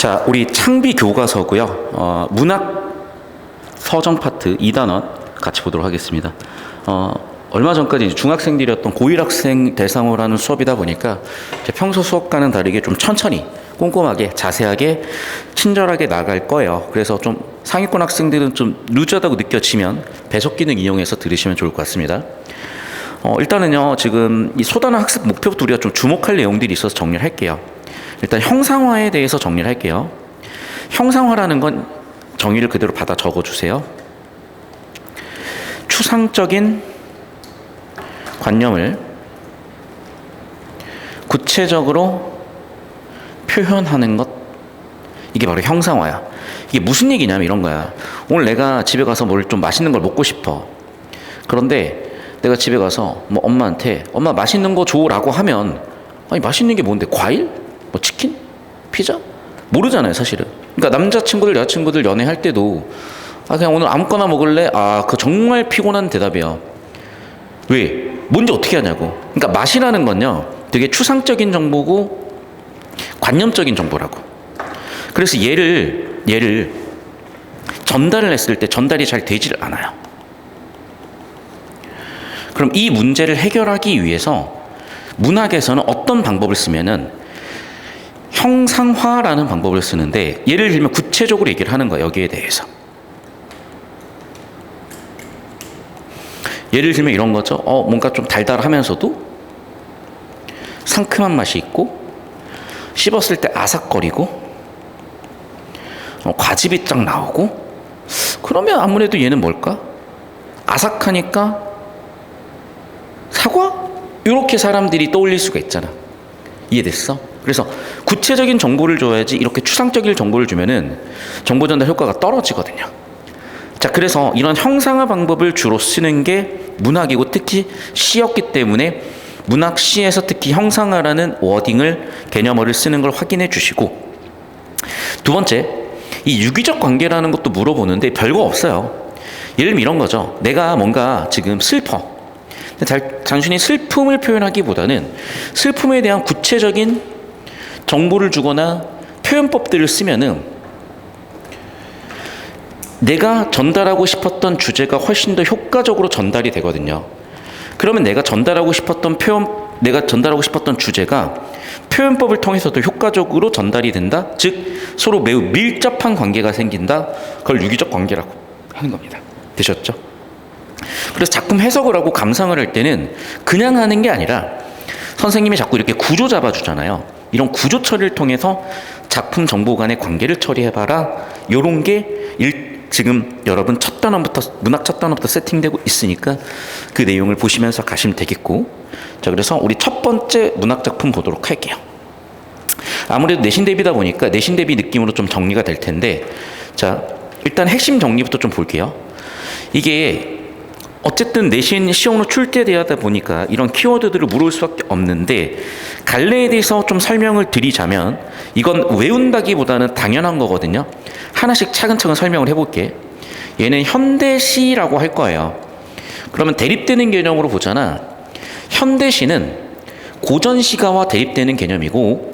자, 우리 창비 교과서고요. 문학 서정 파트 2단원 같이 보도록 하겠습니다. 얼마 전까지 이제 중학생들이었던 고1 학생 대상으로 하는 수업이다 보니까 제 평소 수업과는 다르게 좀 천천히 꼼꼼하게 자세하게 친절하게 나갈 거예요. 그래서 좀 상위권 학생들은 좀 루즈하다고 느껴지면 배속 기능 이용해서 들으시면 좋을 것 같습니다. 일단은요, 지금 이 소단원 학습 목표부터 우리가 좀 주목할 내용들이 있어서 정리를 할게요. 일단 형상화에 대해서 정리를 할게요. 형상화라는 건 정의를 그대로 받아 적어주세요. 추상적인 관념을 구체적으로 표현하는 것, 이게 바로 형상화야. 이게 무슨 얘기냐면 이런 거야. 오늘 내가 집에 가서 뭘 좀 맛있는 걸 먹고 싶어. 그런데 내가 집에 가서 뭐 엄마한테 엄마 맛있는 거 줘라고 하면, 아니 맛있는 게 뭔데? 과일? 뭐 치킨? 피자? 모르잖아요, 사실은. 그러니까 남자친구들, 여자친구들 연애할 때도 그냥 오늘 아무거나 먹을래? 그거 정말 피곤한 대답이야. 왜? 뭔지 어떻게 하냐고. 그러니까 맛이라는 건요, 되게 추상적인 정보고 관념적인 정보라고. 그래서 얘를 전달을 했을 때 전달이 잘 되질 않아요. 그럼 이 문제를 해결하기 위해서 문학에서는 어떤 방법을 쓰면은 형상화라는 방법을 쓰는데, 예를 들면 구체적으로 얘기를 하는 거예요. 여기에 대해서 예를 들면 이런 거죠. 뭔가 좀 달달하면서도 상큼한 맛이 있고 씹었을 때 아삭거리고 과즙이 쫙 나오고, 그러면 아무래도 얘는 뭘까? 아삭하니까 사과? 이렇게 사람들이 떠올릴 수가 있잖아. 이해됐어? 그래서 구체적인 정보를 줘야지 이렇게 추상적인 정보를 주면은 정보 전달 효과가 떨어지거든요. 자, 그래서 이런 형상화 방법을 주로 쓰는 게 문학이고 특히 시였기 때문에 문학 시에서 특히 형상화라는 워딩을, 개념어를 쓰는 걸 확인해 주시고, 두 번째, 이 유기적 관계라는 것도 물어보는데 별거 없어요. 예를 들면 이런 거죠. 내가 뭔가 지금 슬퍼. 단순히 슬픔을 표현하기보다는 슬픔에 대한 구체적인 정보를 주거나 표현법들을 쓰면은 내가 전달하고 싶었던 주제가 훨씬 더 효과적으로 전달이 되거든요. 그러면 내가 전달하고 싶었던 주제가 표현법을 통해서도 효과적으로 전달이 된다. 즉 서로 매우 밀접한 관계가 생긴다. 그걸 유기적 관계라고 하는 겁니다. 되셨죠? 그래서 작품 해석을 하고 감상을 할 때는 그냥 하는 게 아니라 선생님이 자꾸 이렇게 구조 잡아주잖아요. 이런 구조 처리를 통해서 작품 정보 간의 관계를 처리해봐라. 이런 게 지금 여러분 문학 첫 단원부터 세팅되고 있으니까 그 내용을 보시면서 가시면 되겠고, 자, 그래서 우리 첫 번째 문학 작품 보도록 할게요. 아무래도 내신 대비다 보니까 내신 대비 느낌으로 좀 정리가 될 텐데, 자, 일단 핵심 정리부터 좀 볼게요. 이게 어쨌든 내신 시험으로 출제되다 보니까 이런 키워드들을 물을 수밖에 없는데, 갈래에 대해서 좀 설명을 드리자면 이건 외운다기보다는 당연한 거거든요. 하나씩 차근차근 설명을 해볼게. 얘는 현대시라고 할 거예요. 그러면 대립되는 개념으로 보잖아. 현대시는 고전시가와 대립되는 개념이고,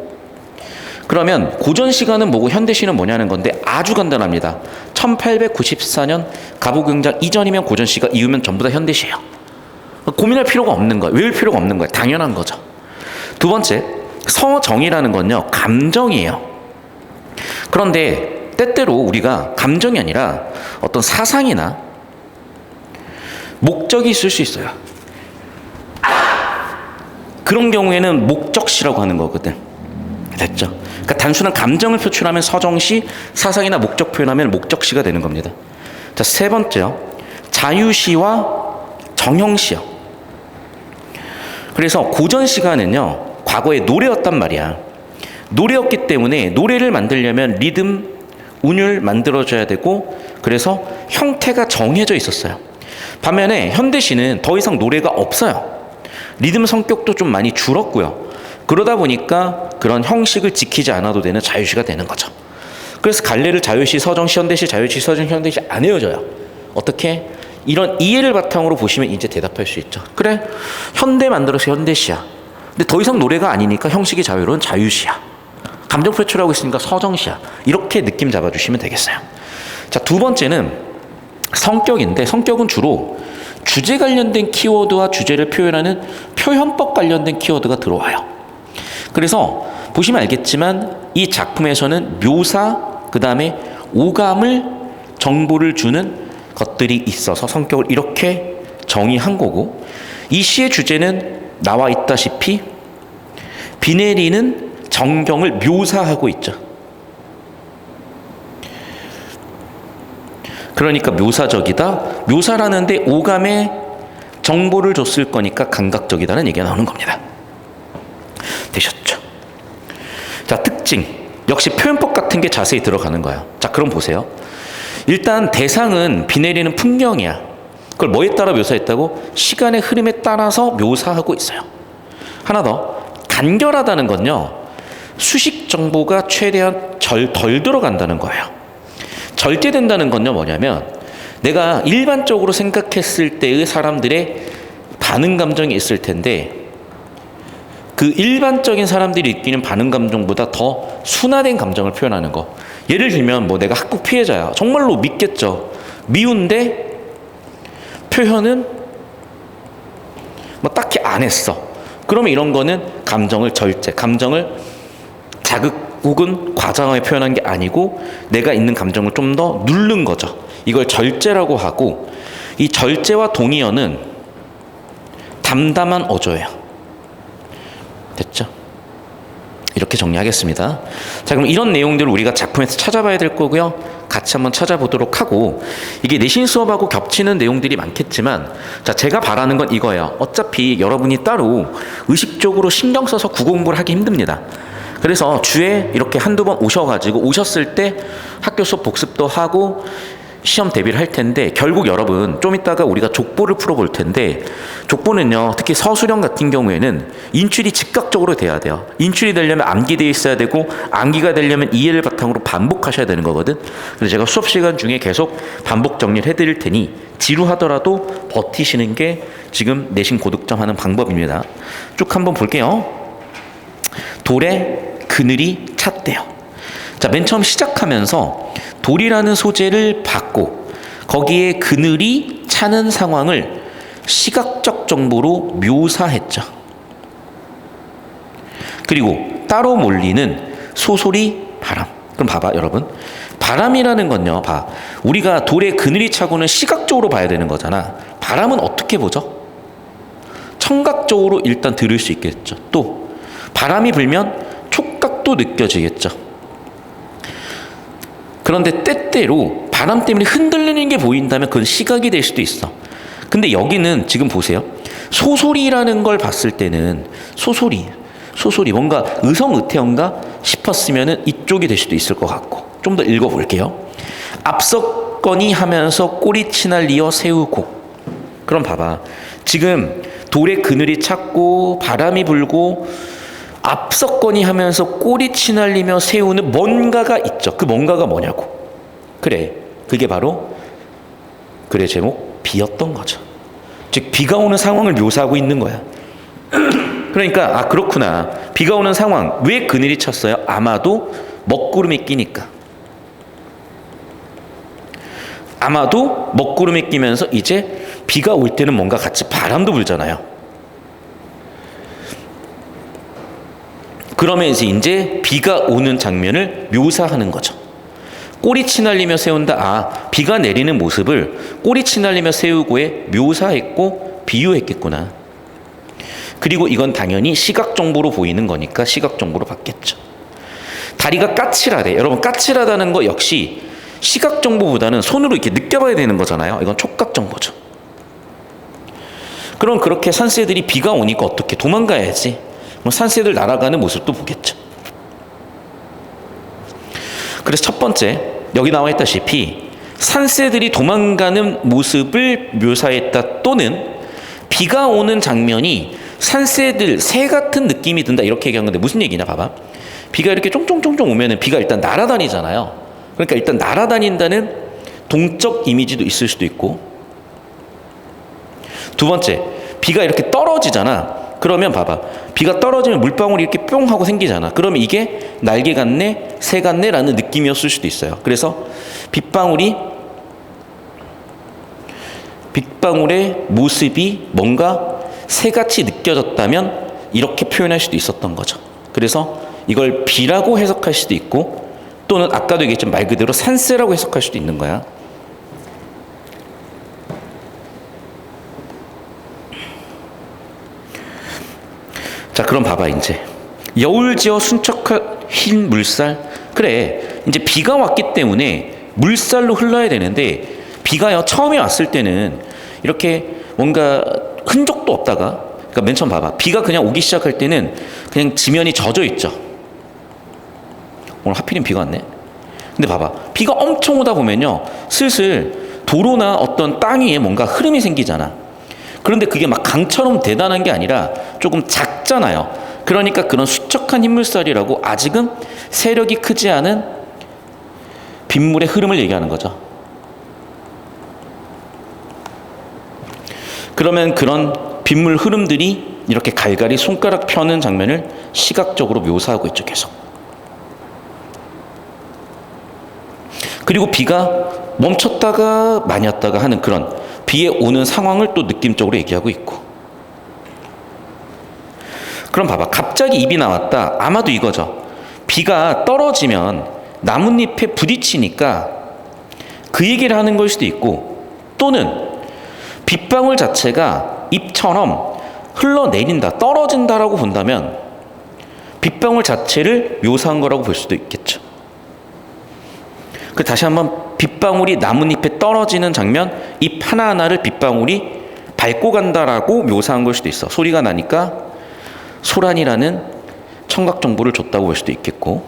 그러면 고전시가는 뭐고 현대시는 뭐냐는 건데 아주 간단합니다. 1894년 갑오경장 이전이면 고전시가, 이후면 전부 다 현대시예요. 고민할 필요가 없는 거예요. 외울 필요가 없는 거예요. 당연한 거죠. 두 번째, 서정이라는 건요, 감정이에요. 그런데 때때로 우리가 감정이 아니라 어떤 사상이나 목적이 있을 수 있어요. 그런 경우에는 목적시라고 하는 거거든. 됐죠? 그러니까 단순한 감정을 표출하면 서정시, 사상이나 목적 표현하면 목적시가 되는 겁니다. 자, 세 번째요. 자유시와 정형시요. 그래서 고전시가는요, 과거에 노래였단 말이야. 노래였기 때문에 노래를 만들려면 리듬, 운율 만들어줘야 되고, 그래서 형태가 정해져 있었어요. 반면에 현대시는 더 이상 노래가 없어요. 리듬 성격도 좀 많이 줄었고요. 그러다 보니까 그런 형식을 지키지 않아도 되는 자유시가 되는 거죠. 그래서 갈래를 자유시, 서정시, 현대시, 자유시, 서정시, 현대시 안 헤어져요. 어떻게? 이런 이해를 바탕으로 보시면 이제 대답할 수 있죠. 그래, 현대 만들어서 현대시야. 근데 더 이상 노래가 아니니까 형식이 자유로운 자유시야. 감정 표출하고 있으니까 서정시야. 이렇게 느낌 잡아주시면 되겠어요. 자, 두 번째는 성격인데, 성격은 주로 주제 관련된 키워드와 주제를 표현하는 표현법 관련된 키워드가 들어와요. 그래서 보시면 알겠지만 이 작품에서는 묘사, 그 다음에 오감을 정보를 주는 것들이 있어서 성격을 이렇게 정의한 거고, 이 시의 주제는 나와 있다시피 비 내리는 전경을 묘사하고 있죠. 그러니까 묘사적이다. 묘사라는데 오감에 정보를 줬을 거니까 감각적이다는 얘기가 나오는 겁니다. 되셨죠? 자, 특징. 역시 표현법 같은 게 자세히 들어가는 거야. 자, 그럼 보세요. 일단 대상은 비 내리는 풍경이야. 그걸 뭐에 따라 묘사했다고? 시간의 흐름에 따라서 묘사하고 있어요. 하나 더. 간결하다는 건요, 수식 정보가 최대한 덜 들어간다는 거예요. 절제된다는 건요 뭐냐면, 내가 일반적으로 생각했을 때의 사람들의 반응 감정이 있을 텐데 그 일반적인 사람들이 느끼는 반응 감정보다 더 순화된 감정을 표현하는 거. 예를 들면 뭐 내가 학폭 피해자야. 정말로 믿겠죠. 미운데 표현은 뭐 딱히 안 했어. 그러면 이런 거는 감정을 절제, 감정을 자극 혹은 과장하게 표현한 게 아니고 내가 있는 감정을 좀 더 누른 거죠. 이걸 절제라고 하고, 이 절제와 동의어는 담담한 어조예요. 됐죠? 이렇게 정리하겠습니다. 자, 그럼 이런 내용들을 우리가 작품에서 찾아봐야 될 거고요. 같이 한번 찾아보도록 하고, 이게 내신 수업하고 겹치는 내용들이 많겠지만, 자, 제가 바라는 건 이거예요. 어차피 여러분이 따로 의식적으로 신경 써서 국어공부를 하기 힘듭니다. 그래서 주에 이렇게 한두 번 오셔가지고, 오셨을 때 학교 수업 복습도 하고 시험 대비를 할 텐데, 결국 여러분 좀 이따가 우리가 족보를 풀어볼 텐데, 족보는요 특히 서술형 같은 경우에는 인출이 즉각적으로 돼야 돼요. 인출이 되려면 암기되어 있어야 되고, 암기가 되려면 이해를 바탕으로 반복하셔야 되는 거거든. 그래서 제가 수업 시간 중에 계속 반복 정리를 해드릴 테니 지루하더라도 버티시는 게 지금 내신 고득점 하는 방법입니다. 쭉 한번 볼게요. 돌에 그늘이 찼대요. 자, 맨 처음 시작하면서 돌이라는 소재를 받고 거기에 그늘이 차는 상황을 시각적 정보로 묘사했죠. 그리고 따로 몰리는 소소리 바람. 그럼 봐봐 여러분, 바람이라는 건요, 우리가 돌에 그늘이 차고는 시각적으로 봐야 되는 거잖아. 바람은 어떻게 보죠? 청각적으로 일단 들을 수 있겠죠. 또 바람이 불면 촉각도 느껴지겠죠. 그런데 때때로 바람 때문에 흔들리는 게 보인다면 그건 시각이 될 수도 있어. 근데 여기는 지금 보세요. 소소리라는 걸 봤을 때는 소소리 뭔가 의성의태어인가 싶었으면 이쪽이 될 수도 있을 것 같고, 좀 더 읽어볼게요. 앞섰거니 하면서 꼬리치 날리어 세우고. 그럼 봐봐, 지금 돌에 그늘이 찼고 바람이 불고 앞섰거니 하면서 꼬리치 날리며 세우는 뭔가가 있죠. 그 뭔가가 뭐냐고. 그래, 그게 바로 글의 제목 비였던 거죠. 즉 비가 오는 상황을 묘사하고 있는 거야. 그러니까 그렇구나, 비가 오는 상황. 왜 그늘이 찼어요? 아마도 먹구름이 끼니까. 아마도 먹구름이 끼면서 이제 비가 올 때는 뭔가 같이 바람도 불잖아요. 그러면 이제 비가 오는 장면을 묘사하는 거죠. 꼬리치 날리며 세운다. 비가 내리는 모습을 꼬리치 날리며 세우고에 묘사했고 비유했겠구나. 그리고 이건 당연히 시각 정보로 보이는 거니까 시각 정보로 봤겠죠. 다리가 까칠하대. 여러분, 까칠하다는 거 역시 시각 정보보다는 손으로 이렇게 느껴봐야 되는 거잖아요. 이건 촉각 정보죠. 그럼 그렇게 산새들이 비가 오니까 어떻게 도망가야지. 산새들 날아가는 모습도 보겠죠. 그래서 첫 번째, 여기 나와 있다시피 산새들이 도망가는 모습을 묘사했다, 또는 비가 오는 장면이 산새들, 새 같은 느낌이 든다, 이렇게 얘기한 건데 무슨 얘기냐 봐봐. 비가 이렇게 쫑쫑쫑쫑 오면은 비가 일단 날아다니잖아요. 그러니까 일단 날아다닌다는 동적 이미지도 있을 수도 있고, 두 번째, 비가 이렇게 떨어지잖아. 그러면 봐봐, 비가 떨어지면 물방울이 이렇게 뿅 하고 생기잖아. 그러면 이게 날개 같네, 새 같네라는 느낌이었을 수도 있어요. 그래서 빗방울의 모습이 뭔가 새같이 느껴졌다면 이렇게 표현할 수도 있었던 거죠. 그래서 이걸 비라고 해석할 수도 있고, 또는 아까도 얘기했지만 말 그대로 산새라고 해석할 수도 있는 거야. 자, 그럼 봐봐. 이제 여울지어 순척한 흰 물살. 그래, 이제 비가 왔기 때문에 물살로 흘러야 되는데, 비가요 처음에 왔을 때는 이렇게 뭔가 흔적도 없다가, 그러니까 맨 처음 봐봐, 비가 그냥 오기 시작할 때는 그냥 지면이 젖어 있죠. 오늘 하필이면 비가 왔네. 근데 봐봐, 비가 엄청 오다 보면요 슬슬 도로나 어떤 땅 위에 뭔가 흐름이 생기잖아. 그런데 그게 막 강처럼 대단한 게 아니라 조금 작잖아요. 그러니까 그런 수척한 흰물살이라고, 아직은 세력이 크지 않은 빗물의 흐름을 얘기하는 거죠. 그러면 그런 빗물 흐름들이 이렇게 갈갈이 손가락 펴는 장면을 시각적으로 묘사하고 있죠, 계속. 그리고 비가 멈췄다가 많이 왔다가 하는 그런 비에 오는 상황을 또 느낌적으로 얘기하고 있고. 그럼 봐봐, 갑자기 입이 나왔다. 아마도 이거죠. 비가 떨어지면 나뭇잎에 부딪히니까 그 얘기를 하는 걸 수도 있고, 또는 빗방울 자체가 잎처럼 흘러내린다, 떨어진다라고 본다면 빗방울 자체를 묘사한 거라고 볼 수도 있겠죠. 다시 한번, 빗방울이 나뭇잎에 떨어지는 장면, 잎 하나하나를 빗방울이 밟고 간다라고 묘사한 걸 수도 있어. 소리가 나니까 소란이라는 청각 정보를 줬다고 볼 수도 있겠고,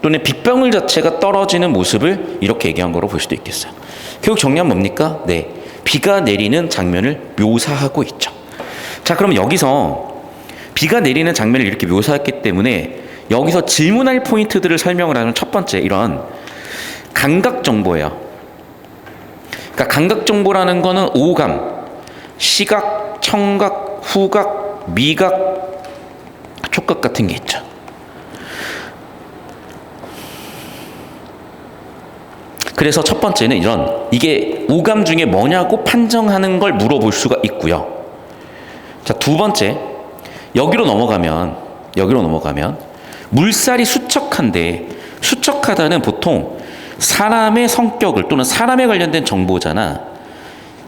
또는 빗방울 자체가 떨어지는 모습을 이렇게 얘기한 거로 볼 수도 있겠어요. 결국 정리하면 뭡니까? 네, 비가 내리는 장면을 묘사하고 있죠. 자, 그럼 여기서 비가 내리는 장면을 이렇게 묘사했기 때문에 여기서 질문할 포인트들을 설명을 하는 첫 번째, 이런 감각 정보예요. 그러니까 감각 정보라는 거는 오감, 시각, 청각, 후각, 미각, 촉각 같은 게 있죠. 그래서 첫 번째는 이게 오감 중에 뭐냐고 판정하는 걸 물어볼 수가 있고요. 자, 두 번째, 여기로 넘어가면 물살이 수척한데, 수척하다는 보통 사람의 성격을 또는 사람에 관련된 정보잖아.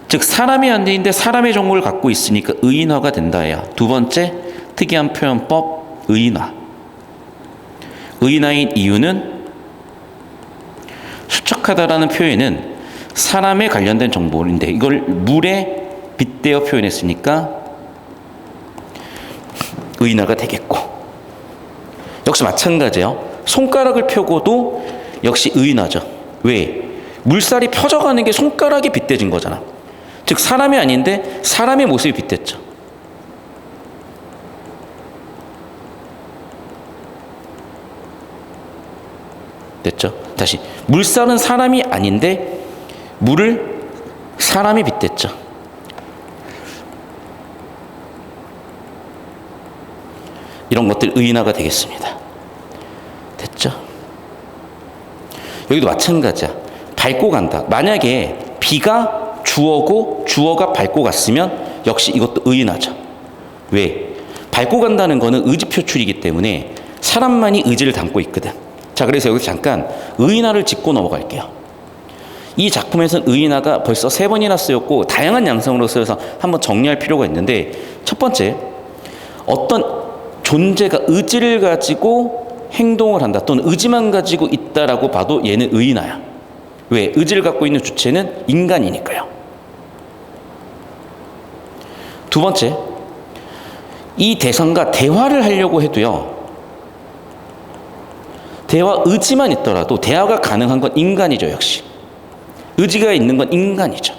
즉 사람이 아닌데 사람의 정보를 갖고 있으니까 의인화가 된다야. 두 번째 특이한 표현법, 의인화. 의인화인 이유는 수척하다라는 표현은 사람에 관련된 정보인데 이걸 물에 빗대어 표현했으니까 의인화가 되겠고, 역시 마찬가지예요. 손가락을 펴고도 역시 의인화죠. 왜? 물살이 펴져가는 게 손가락이 빗대진 거잖아. 즉 사람이 아닌데 사람의 모습이 빗댔죠. 됐죠? 다시, 물살은 사람이 아닌데 물을 사람이 빗댔죠. 이런 것들 의인화가 되겠습니다. 됐죠? 여기도 마찬가지야. 밟고 간다. 만약에 비가 주어고 주어가 밟고 갔으면 역시 이것도 의인화죠. 왜? 밟고 간다는 거는 의지 표출이기 때문에 사람만이 의지를 담고 있거든. 자, 그래서 여기서 잠깐 의인화를 짚고 넘어갈게요. 이 작품에서는 의인화가 벌써 3번이나 쓰였고 다양한 양상으로 쓰여서 한번 정리할 필요가 있는데, 첫 번째, 어떤 존재가 의지를 가지고 행동을 한다 또는 의지만 가지고 있다라고 봐도 얘는 의인화야. 왜? 의지를 갖고 있는 주체는 인간이니까요. 두 번째, 이 대상과 대화를 하려고 해도요, 대화 의지만 있더라도 대화가 가능한 건 인간이죠. 역시 의지가 있는 건 인간이죠.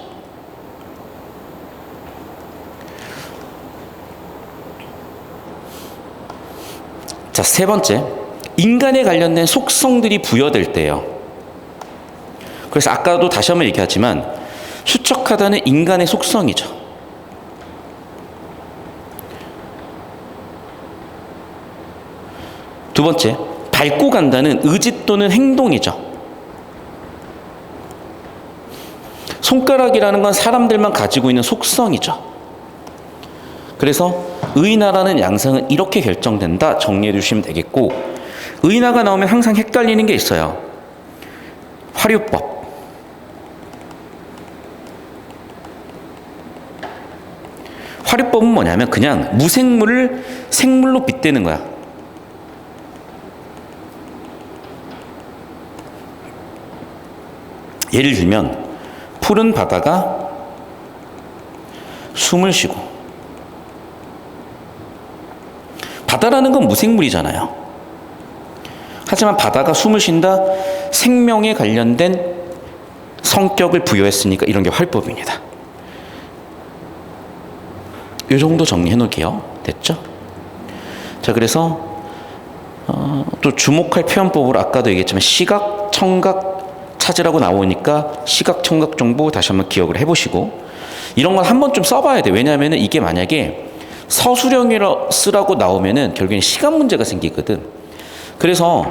자, 세 번째, 인간에 관련된 속성들이 부여될 때요. 그래서 아까도 다시 한번 얘기하지만 수척하다는 인간의 속성이죠. 두 번째, 밟고 간다는 의지 또는 행동이죠. 손가락이라는 건 사람들만 가지고 있는 속성이죠. 그래서 의인화라는 양상은 이렇게 결정된다 정리해 주시면 되겠고, 의인화가 나오면 항상 헷갈리는 게 있어요. 화류법. 화류법은 뭐냐면 그냥 무생물을 생물로 빗대는 거야. 예를 들면 푸른 바다가 숨을 쉬고, 바다라는 건 무생물이잖아요. 하지만 바다가 숨을 쉰다, 생명에 관련된 성격을 부여했으니까 이런 게 화류법입니다. 이 정도 정리해 놓을게요. 됐죠? 자, 그래서 또 주목할 표현법으로 아까도 얘기했지만 시각, 청각 찾으라고 나오니까 시각, 청각 정보 다시 한번 기억을 해보시고, 이런 건 한 번쯤 써봐야 돼. 왜냐하면 이게 만약에 서술형이라 쓰라고 나오면은 결국엔 시간 문제가 생기거든. 그래서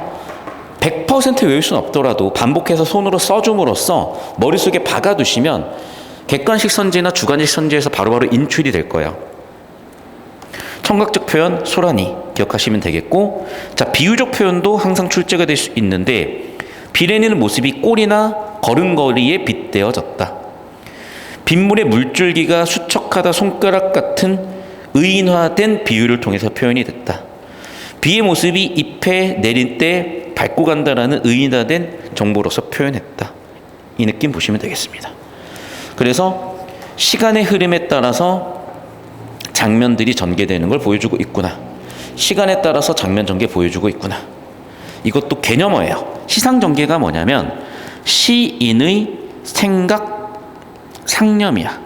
100% 외울 수는 없더라도 반복해서 손으로 써줌으로써 머릿속에 박아두시면 객관식 선지나 주관식 선지에서 바로바로 인출이 될 거예요. 청각적 표현 소란히 기억하시면 되겠고, 자, 비유적 표현도 항상 출제가 될 수 있는데, 비례니는 모습이 꼴이나 걸음걸이에 빗대어졌다. 빗물의 물줄기가 수척하다 손가락 같은 의인화된 비유를 통해서 표현이 됐다. 비의 모습이 잎에 내릴 때 밟고 간다라는 의인화된 정보로서 표현했다. 이 느낌 보시면 되겠습니다. 그래서 시간의 흐름에 따라서 장면들이 전개되는 걸 보여주고 있구나. 시간에 따라서 장면 전개 보여주고 있구나. 이것도 개념어예요. 시상 전개가 뭐냐면 시인의 생각 상념이야.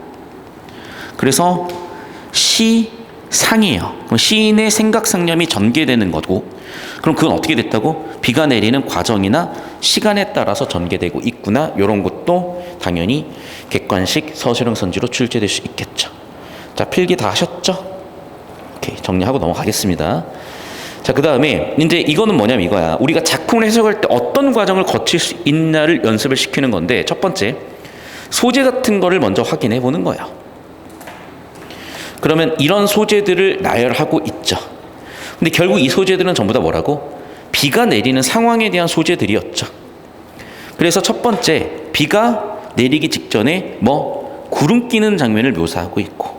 그래서 시상이에요. 그럼 시인의 생각 상념이 전개되는 거고, 그럼 그건 어떻게 됐다고? 비가 내리는 과정이나 시간에 따라서 전개되고 있구나. 이런 것도 당연히 객관식 서술형 선지로 출제될 수 있겠죠. 자, 필기 다 하셨죠? 오케이, 정리하고 넘어가겠습니다. 자, 그 다음에 이제 이거는 뭐냐면 이거야. 우리가 작품을 해석할 때 어떤 과정을 거칠 수 있냐를 연습을 시키는 건데, 첫 번째, 소재 같은 거를 먼저 확인해 보는 거예요. 그러면 이런 소재들을 나열하고 있죠. 근데 결국 이 소재들은 전부 다 뭐라고? 비가 내리는 상황에 대한 소재들이었죠. 그래서 첫 번째, 비가 내리기 직전에 구름 끼는 장면을 묘사하고 있고,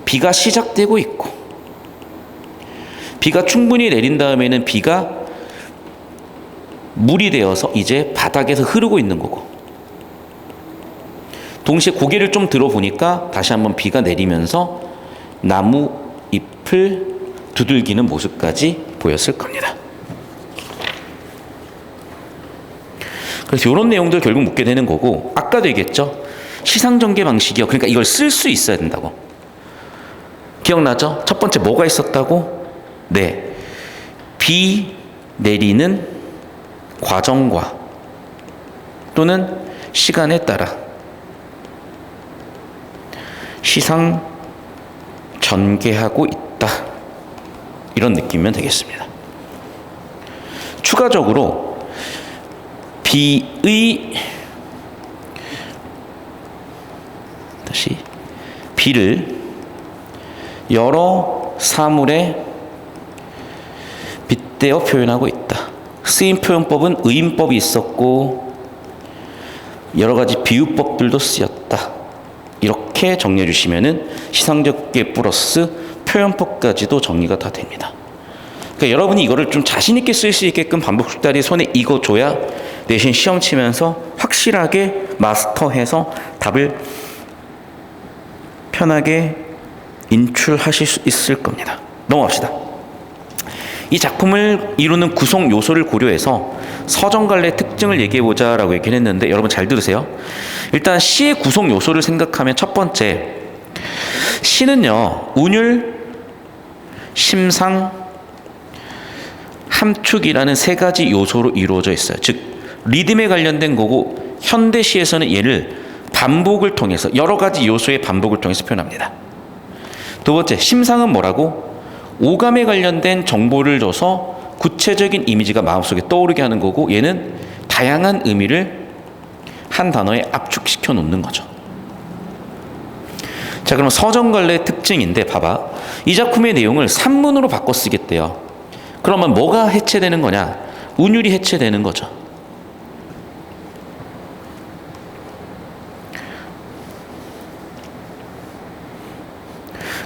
비가 시작되고 있고, 비가 충분히 내린 다음에는 비가 물이 되어서 이제 바닥에서 흐르고 있는 거고, 동시에 고개를 좀 들어보니까 다시 한번 비가 내리면서 나무 잎을 두들기는 모습까지 보였을 겁니다. 그래서 이런 내용들 결국 묻게 되는 거고, 아까도 얘기했죠. 시상전개 방식이요. 그러니까 이걸 쓸 수 있어야 된다고. 기억나죠? 첫 번째 뭐가 있었다고? 네. 비 내리는 과정과 또는 시간에 따라 시상 전개하고 있다. 이런 느낌이면 되겠습니다. 추가적으로 비를 여러 사물에 빗대어 표현하고 있다. 쓰임 표현법은 의인법이 있었고 여러 가지 비유법들도 쓰였다. 이렇게 정리해 주시면은 시상전개 플러스 표현법까지도 정리가 다 됩니다. 그러니까 여러분이 이거를 좀 자신 있게 쓸 수 있게끔 반복 숙달이 손에 익어줘야 내신 시험 치면서 확실하게 마스터해서 답을 편하게 인출하실 수 있을 겁니다. 넘어갑시다. 이 작품을 이루는 구성 요소를 고려해서 서정갈래의 특징을 얘기해보자 라고 얘기를 했는데, 여러분 잘 들으세요. 일단 시의 구성 요소를 생각하면 첫 번째, 시는요 운율, 심상, 함축이라는 세 가지 요소로 이루어져 있어요. 즉 리듬에 관련된 거고, 현대시에서는 얘를 반복을 통해서 여러 가지 요소의 반복을 통해서 표현합니다. 두 번째, 심상은 뭐라고? 오감에 관련된 정보를 줘서 구체적인 이미지가 마음속에 떠오르게 하는 거고, 얘는 다양한 의미를 한 단어에 압축시켜 놓는 거죠. 자, 그럼 서정관례의 특징인데 봐봐. 이 작품의 내용을 산문으로 바꿔 쓰겠대요. 그러면 뭐가 해체되는 거냐? 운율이 해체되는 거죠.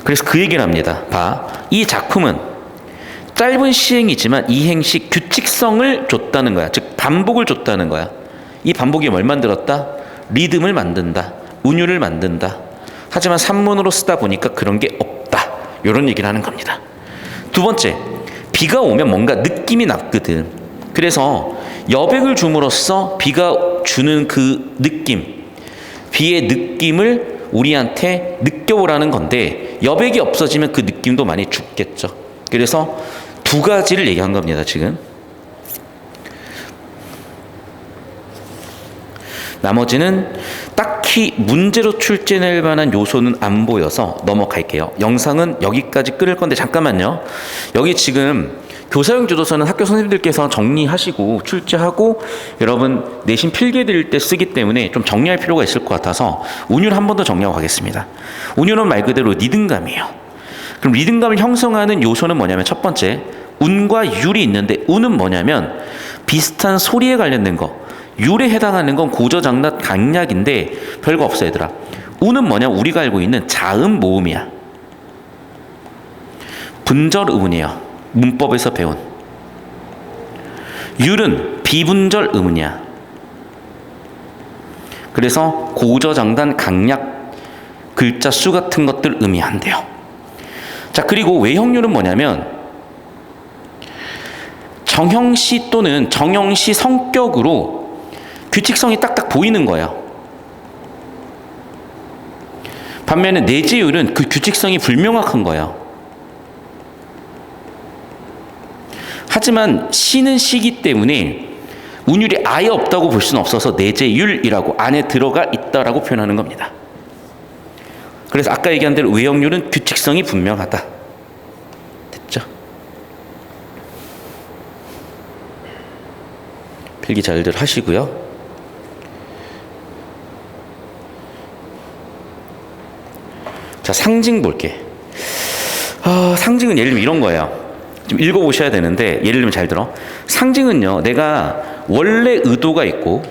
그래서 그 얘기를 합니다. 봐. 이 작품은 짧은 시행이지만 이행시 규칙성을 줬다는 거야. 즉 반복을 줬다는 거야. 이 반복이 뭘 만들었다? 리듬을 만든다. 운율을 만든다. 하지만 산문으로 쓰다 보니까 그런 게 없다. 이런 얘기를 하는 겁니다. 두 번째, 비가 오면 뭔가 느낌이 났거든. 그래서 여백을 줌으로써 비가 주는 그 느낌, 비의 느낌을 우리한테 느껴보라는 건데, 여백이 없어지면 그 느낌도 많이 죽겠죠. 그래서 두 가지를 얘기한 겁니다, 지금. 나머지는 딱히 문제로 출제될 만한 요소는 안 보여서 넘어갈게요. 영상은 여기까지 끊을 건데 잠깐만요. 여기 지금 교사용 주도서는 학교 선생님들께서 정리하시고 출제하고 여러분 내신 필기 드릴 때 쓰기 때문에 좀 정리할 필요가 있을 것 같아서 운율 한 번 더 정리하고 가겠습니다. 운율은 말 그대로 리듬감이에요. 그럼 리듬감을 형성하는 요소는 뭐냐면, 첫 번째, 운과 율이 있는데, 운은 뭐냐면 비슷한 소리에 관련된 거, 율에 해당하는 건 고저장lat 강약인데 별거 없어 얘들아. 운은 뭐냐? 우리가 알고 있는 자음 모음이야. 분절 의문이에요. 문법에서 배운. 율은 비분절 의문이야. 그래서 고저장단 강약 글자 수 같은 것들 의미한대요. 자, 그리고 외형률은 뭐냐면 정형시 또는 정형시 성격으로 규칙성이 딱딱 보이는 거예요. 반면에 내재율은 그 규칙성이 불명확한 거예요. 하지만 시는 시기 때문에 운율이 아예 없다고 볼 수는 없어서 내재율이라고 안에 들어가 있다라고 표현하는 겁니다. 그래서 아까 얘기한 대로 외형률은 규칙성이 분명하다. 됐죠? 필기 잘들 하시고요. 자, 상징 볼게. 상징은 예를 들면 이런 거예요. 좀 읽어보셔야 되는데, 예를 들면 잘 들어. 상징은요, 내가 원래 의도가 있고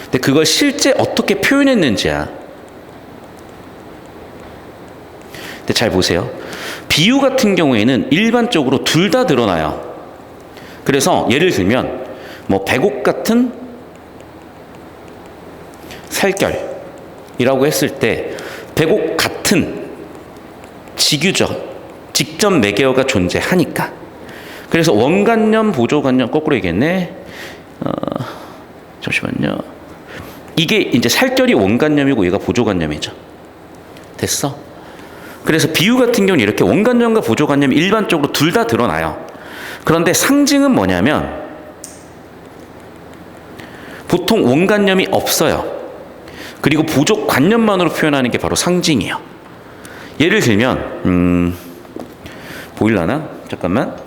근데 그걸 실제 어떻게 표현했는지야. 근데 잘 보세요. 비유 같은 경우에는 일반적으로 둘 다 드러나요. 그래서 예를 들면 뭐 백옥 같은 살결이라고 했을 때 백옥 같은 직유적 직접 매개어가 존재하니까. 그래서 원관념 보조관념 거꾸로 얘기했네. 잠시만요. 이게 이제 살결이 원관념이고 얘가 보조관념이죠. 됐어? 그래서 비유 같은 경우는 이렇게 원관념과 보조관념이 일반적으로 둘 다 드러나요. 그런데 상징은 뭐냐면 보통 원관념이 없어요. 그리고 보조관념만으로 표현하는 게 바로 상징이에요. 예를 들면 보일라나? 잠깐만.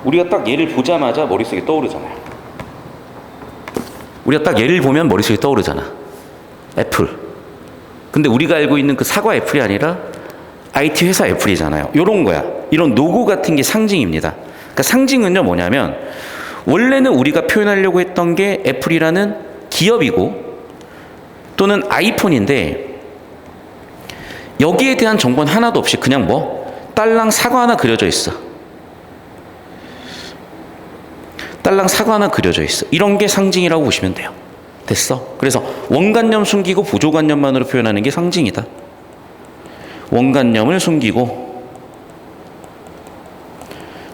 우리가 딱 얘를 보자마자 머릿속에 떠오르잖아요. 우리가 딱 얘를 보면 머릿속에 떠오르잖아. 애플. 근데 우리가 알고 있는 그 사과 애플이 아니라 IT 회사 애플이잖아요. 요런 거야. 이런 로고 같은 게 상징입니다. 그러니까 상징은요 뭐냐면, 원래는 우리가 표현하려고 했던 게 애플이라는 기업이고 또는 아이폰인데, 여기에 대한 정보는 하나도 없이 그냥 뭐 딸랑 사과 하나 그려져 있어. 딸랑 사과 하나 그려져 있어. 이런 게 상징이라고 보시면 돼요. 됐어? 그래서 원관념 숨기고 보조관념만으로 표현하는 게 상징이다. 원관념을 숨기고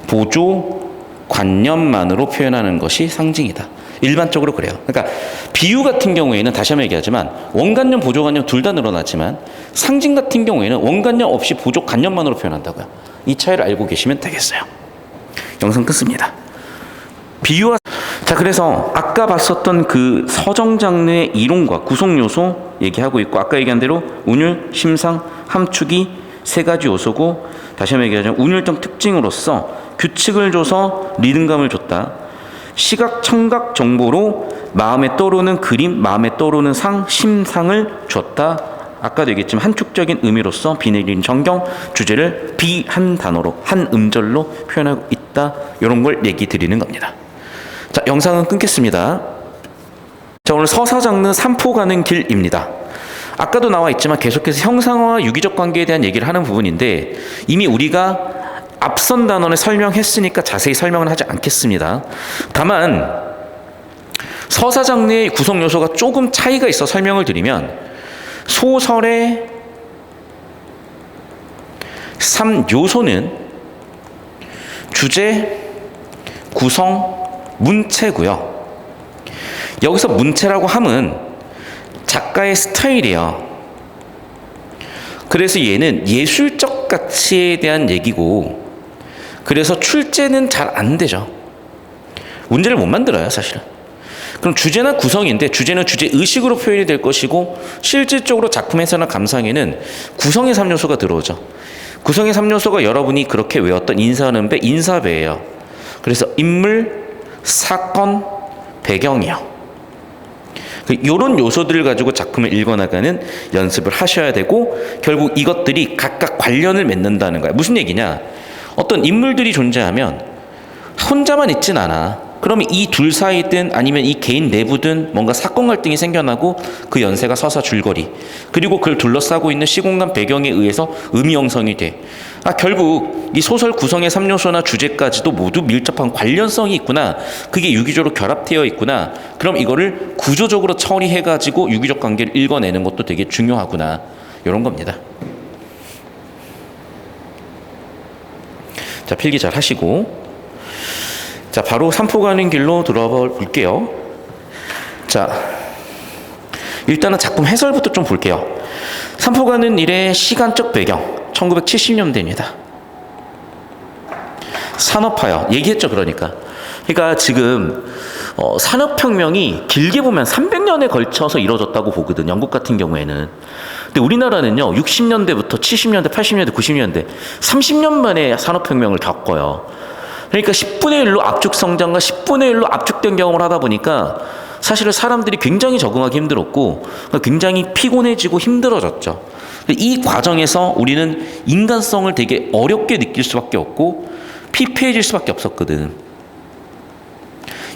보조관념만으로 표현하는 것이 상징이다. 일반적으로 그래요. 그러니까 비유 같은 경우에는 다시 한번 얘기하지만 원관념, 보조관념 둘 다 늘어나지만 상징 같은 경우에는 원관념 없이 보조관념만으로 표현한다고요. 이 차이를 알고 계시면 되겠어요. 영상 끊습니다. 비유와 자, 그래서 아까 봤었던 그 서정 장르의 이론과 구성 요소 얘기하고 있고, 아까 얘기한 대로 운율, 심상, 함축이 세 가지 요소고, 다시 한번 얘기하자면 운율적 특징으로서 규칙을 줘서 리듬감을 줬다. 시각, 청각 정보로 마음에 떠오르는 그림, 마음에 떠오르는 상, 심상을 줬다. 아까도 얘기했지만 한축적인 의미로서 비 내리는 전경, 주제를 비 한 단어로, 한 음절로 표현하고 있다. 이런 걸 얘기 드리는 겁니다. 자, 영상은 끊겠습니다. 자, 오늘 서사 장르 삼포 가는 길입니다. 아까도 나와 있지만 계속해서 형상화와 유기적 관계에 대한 얘기를 하는 부분인데, 이미 우리가 앞선 단원을 설명했으니까 자세히 설명은 하지 않겠습니다. 다만 서사 장르의 구성 요소가 조금 차이가 있어 설명을 드리면, 소설의 3요소는 주제, 구성, 문체고요. 여기서 문체라고 함은 작가의 스타일이에요. 그래서 얘는 예술적 가치에 대한 얘기고, 그래서 출제는 잘 안 되죠. 문제를 못 만들어요, 사실은. 그럼 주제나 구성인데, 주제는 주제 의식으로 표현이 될 것이고, 실질적으로 작품 해설이나 감상에는 구성의 3요소가 들어오죠. 구성의 3요소가 여러분이 그렇게 외웠던 인사하는 인사배예요. 그래서 인물, 사건, 배경이요. 이런 요소들을 가지고 작품을 읽어나가는 연습을 하셔야 되고, 결국 이것들이 각각 관련을 맺는다는 거야. 무슨 얘기냐? 어떤 인물들이 존재하면 혼자만 있진 않아. 그러면 이 둘 사이든 아니면 이 개인 내부든 뭔가 사건 갈등이 생겨나고, 그 연세가 서사 줄거리, 그리고 그걸 둘러싸고 있는 시공간 배경에 의해서 의미 형성이 돼. 결국 이 소설 구성의 3요소나 주제까지도 모두 밀접한 관련성이 있구나. 그게 유기적으로 결합되어 있구나. 그럼 이거를 구조적으로 처리해가지고 유기적 관계를 읽어내는 것도 되게 중요하구나. 이런 겁니다. 자, 필기 잘 하시고, 자, 바로 삼포 가는 길로 들어가 볼게요. 자, 일단은 작품 해설부터 좀 볼게요. 삼포 가는 일의 시간적 배경 1970년대입니다. 산업화요. 얘기했죠, 그러니까 지금 산업혁명이 길게 보면 300년에 걸쳐서 이루어졌다고 보거든, 영국 같은 경우에는. 근데 우리나라는요, 60년대부터 70년대, 80년대, 90년대 30년 만에 산업혁명을 겪어요. 그러니까 10분의 1로 압축 성장과 10분의 1로 압축된 경험을 하다 보니까 사실은 사람들이 굉장히 적응하기 힘들었고, 굉장히 피곤해지고 힘들어졌죠. 이 과정에서 우리는 인간성을 되게 어렵게 느낄 수밖에 없고 피폐해질 수밖에 없었거든.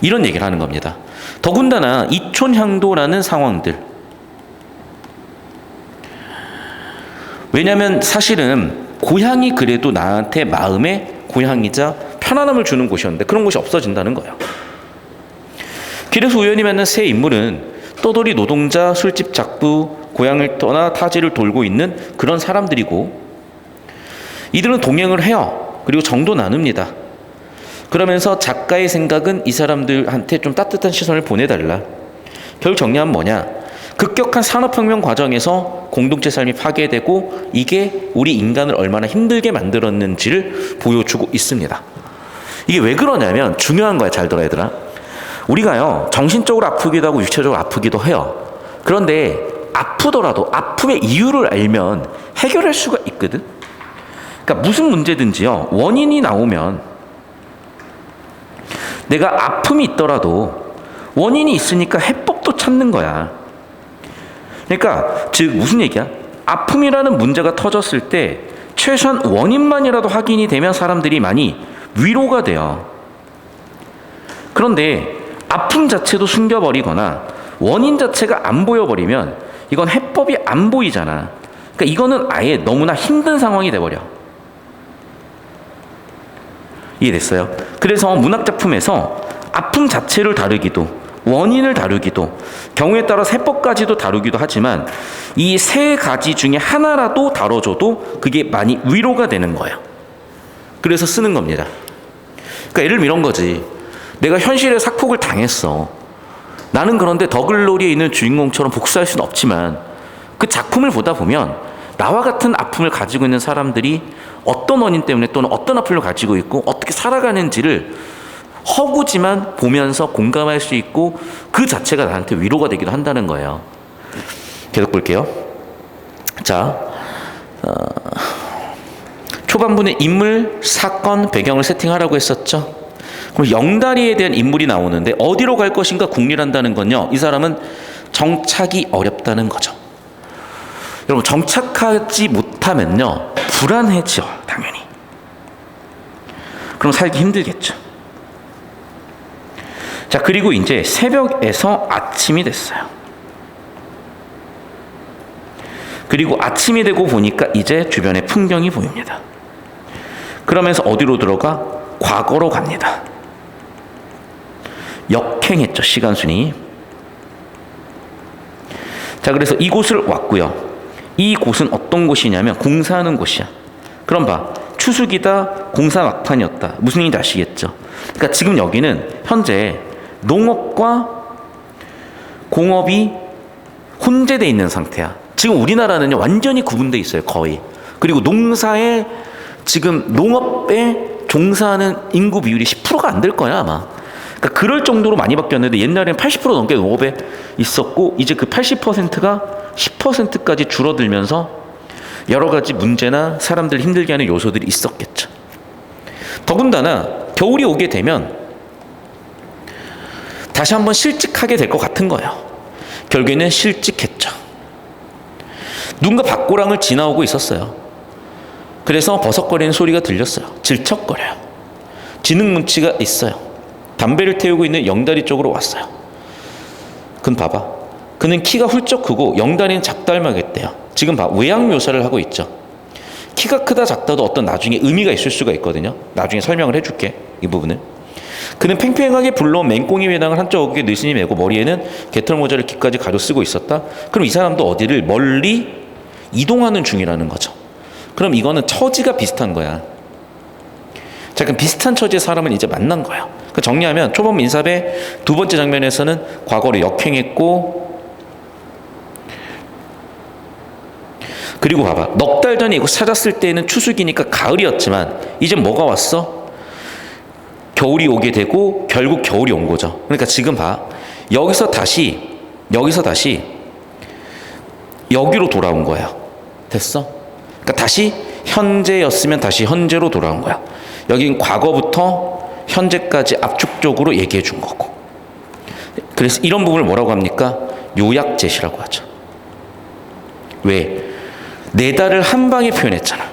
이런 얘기를 하는 겁니다. 더군다나 이촌향도라는 상황들. 왜냐하면 사실은 고향이 그래도 나한테 마음의 고향이자 편안함을 주는 곳이었는데 그런 곳이 없어진다는 거예요. 길에서 우연히 만난 세 인물은 떠돌이 노동자, 술집 작부, 고향을 떠나 타지를 돌고 있는 그런 사람들이고, 이들은 동행을 해요. 그리고 정도 나눕니다. 그러면서 작가의 생각은 이 사람들한테 좀 따뜻한 시선을 보내달라. 결국 정리하면 뭐냐? 급격한 산업혁명 과정에서 공동체 삶이 파괴되고 이게 우리 인간을 얼마나 힘들게 만들었는지를 보여주고 있습니다. 이게 왜 그러냐면 중요한 거야. 잘 들어, 얘들아. 우리가요, 정신적으로 아프기도 하고 육체적으로 아프기도 해요. 그런데 아프더라도 아픔의 이유를 알면 해결할 수가 있거든. 그러니까 무슨 문제든지요, 원인이 나오면 내가 아픔이 있더라도 원인이 있으니까 해법도 찾는 거야. 그러니까 즉 무슨 얘기야? 아픔이라는 문제가 터졌을 때 최소한 원인만이라도 확인이 되면 사람들이 많이 위로가 돼요. 그런데 아픔 자체도 숨겨버리거나 원인 자체가 안 보여버리면 이건 해법이 안 보이잖아. 그러니까 이거는 아예 너무나 힘든 상황이 돼버려. 이해됐어요? 그래서 문학작품에서 아픔 자체를 다루기도, 원인을 다루기도, 경우에 따라 해법까지도 다루기도 하지만 이 세 가지 중에 하나라도 다뤄줘도 그게 많이 위로가 되는 거예요. 그래서 쓰는 겁니다. 그러니까 예를 들면 이런 거지. 내가 현실에 삭폭을 당했어. 나는 그런데 더글로리에 있는 주인공처럼 복수할 수는 없지만 그 작품을 보다 보면 나와 같은 아픔을 가지고 있는 사람들이 어떤 원인 때문에 또는 어떤 아픔을 가지고 있고 어떻게 살아가는지를 허구지만 보면서 공감할 수 있고 그 자체가 나한테 위로가 되기도 한다는 거예요. 계속 볼게요. 자, 초반부는 인물, 사건, 배경을 세팅하라고 했었죠. 그럼 영다리에 대한 인물이 나오는데 어디로 갈 것인가 궁리한다는 건요. 이 사람은 정착이 어렵다는 거죠. 여러분 정착하지 못하면요. 불안해져 당연히. 그럼 살기 힘들겠죠. 자, 그리고 이제 새벽에서 아침이 됐어요. 그리고 아침이 되고 보니까 이제 주변의 풍경이 보입니다. 그러면서 어디로 들어가? 과거로 갑니다. 역행했죠, 시간순이. 자, 그래서 이곳을 왔고요. 이 곳은 어떤 곳이냐면 공사하는 곳이야. 그럼 봐, 추수기다, 공사 막판이었다. 무슨 얘기인지 아시겠죠? 그러니까 지금 여기는 현재 농업과 공업이 혼재되어 있는 상태야. 지금 우리나라는 완전히 구분되어 있어요, 거의. 그리고 농사에 지금 농업에 종사하는 인구 비율이 10%가 안 될 거야, 아마. 그러니까 그럴 정도로 많이 바뀌었는데 옛날에는 80% 넘게 농업에 있었고 이제 그 80%가 10%까지 줄어들면서 여러 가지 문제나 사람들 힘들게 하는 요소들이 있었겠죠. 더군다나 겨울이 오게 되면 다시 한번 실직하게 될 것 같은 거예요. 결국에는 실직했죠. 누군가 밭고랑을 지나오고 있었어요. 그래서 버석거리는 소리가 들렸어요. 질척거려요. 지능문치가 있어요. 담배를 태우고 있는 영다리 쪽으로 왔어요. 그는 봐봐. 그는 키가 훌쩍 크고 영다리는 작달마겠대요. 지금 봐. 외양 묘사를 하고 있죠. 키가 크다 작다도 어떤 나중에 의미가 있을 수가 있거든요. 나중에 설명을 해줄게. 이 부분을. 그는 팽팽하게 불러온 맹꽁이 외낭을 한쪽 어깨에 느슨히 메고 머리에는 개털모자를 귀까지 가려 쓰고 있었다. 그럼 이 사람도 어디를 멀리 이동하는 중이라는 거죠. 그럼 이거는 처지가 비슷한 거야. 자, 그럼 비슷한 처지의 사람을 이제 만난 거야. 그 정리하면 초반 민삽의 두 번째 장면에서는 과거를 역행했고, 그리고 봐봐. 넉 달 전에 이거 찾았을 때는 추수기니까 가을이었지만 이제 뭐가 왔어? 겨울이 오게 되고 결국 겨울이 온 거죠. 그러니까 지금 봐. 여기서 다시 여기로 돌아온 거예요. 됐어? 그러니까 다시 현재였으면 다시 현재로 돌아온 거야. 여긴 과거부터 현재까지 압축적으로 얘기해 준 거고. 그래서 이런 부분을 뭐라고 합니까? 요약제시라고 하죠. 왜? 4달을 한 방에 표현했잖아.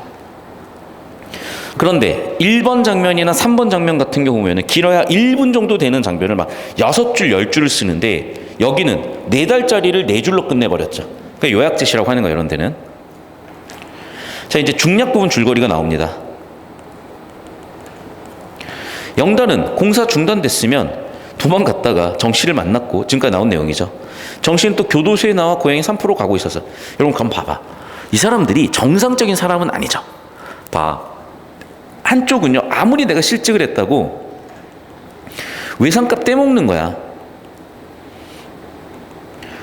그런데 1번 장면이나 3번 장면 같은 경우 보면 길어야 1분 정도 되는 장면을 막 6줄, 10줄을 쓰는데 여기는 4달짜리를 4줄로 끝내버렸죠. 그러니까 요약제시라고 하는 거예요, 이런 데는. 자, 이제 중략 부분 줄거리가 나옵니다. 영단은 공사 중단됐으면 도망갔다가 정씨를 만났고, 지금까지 나온 내용이죠. 정씨는 또 교도소에 나와 고향에 3% 가고 있었어. 여러분 그럼 봐봐. 이 사람들이 정상적인 사람은 아니죠. 봐. 한쪽은요, 아무리 내가 실직을 했다고 외상값 떼먹는 거야.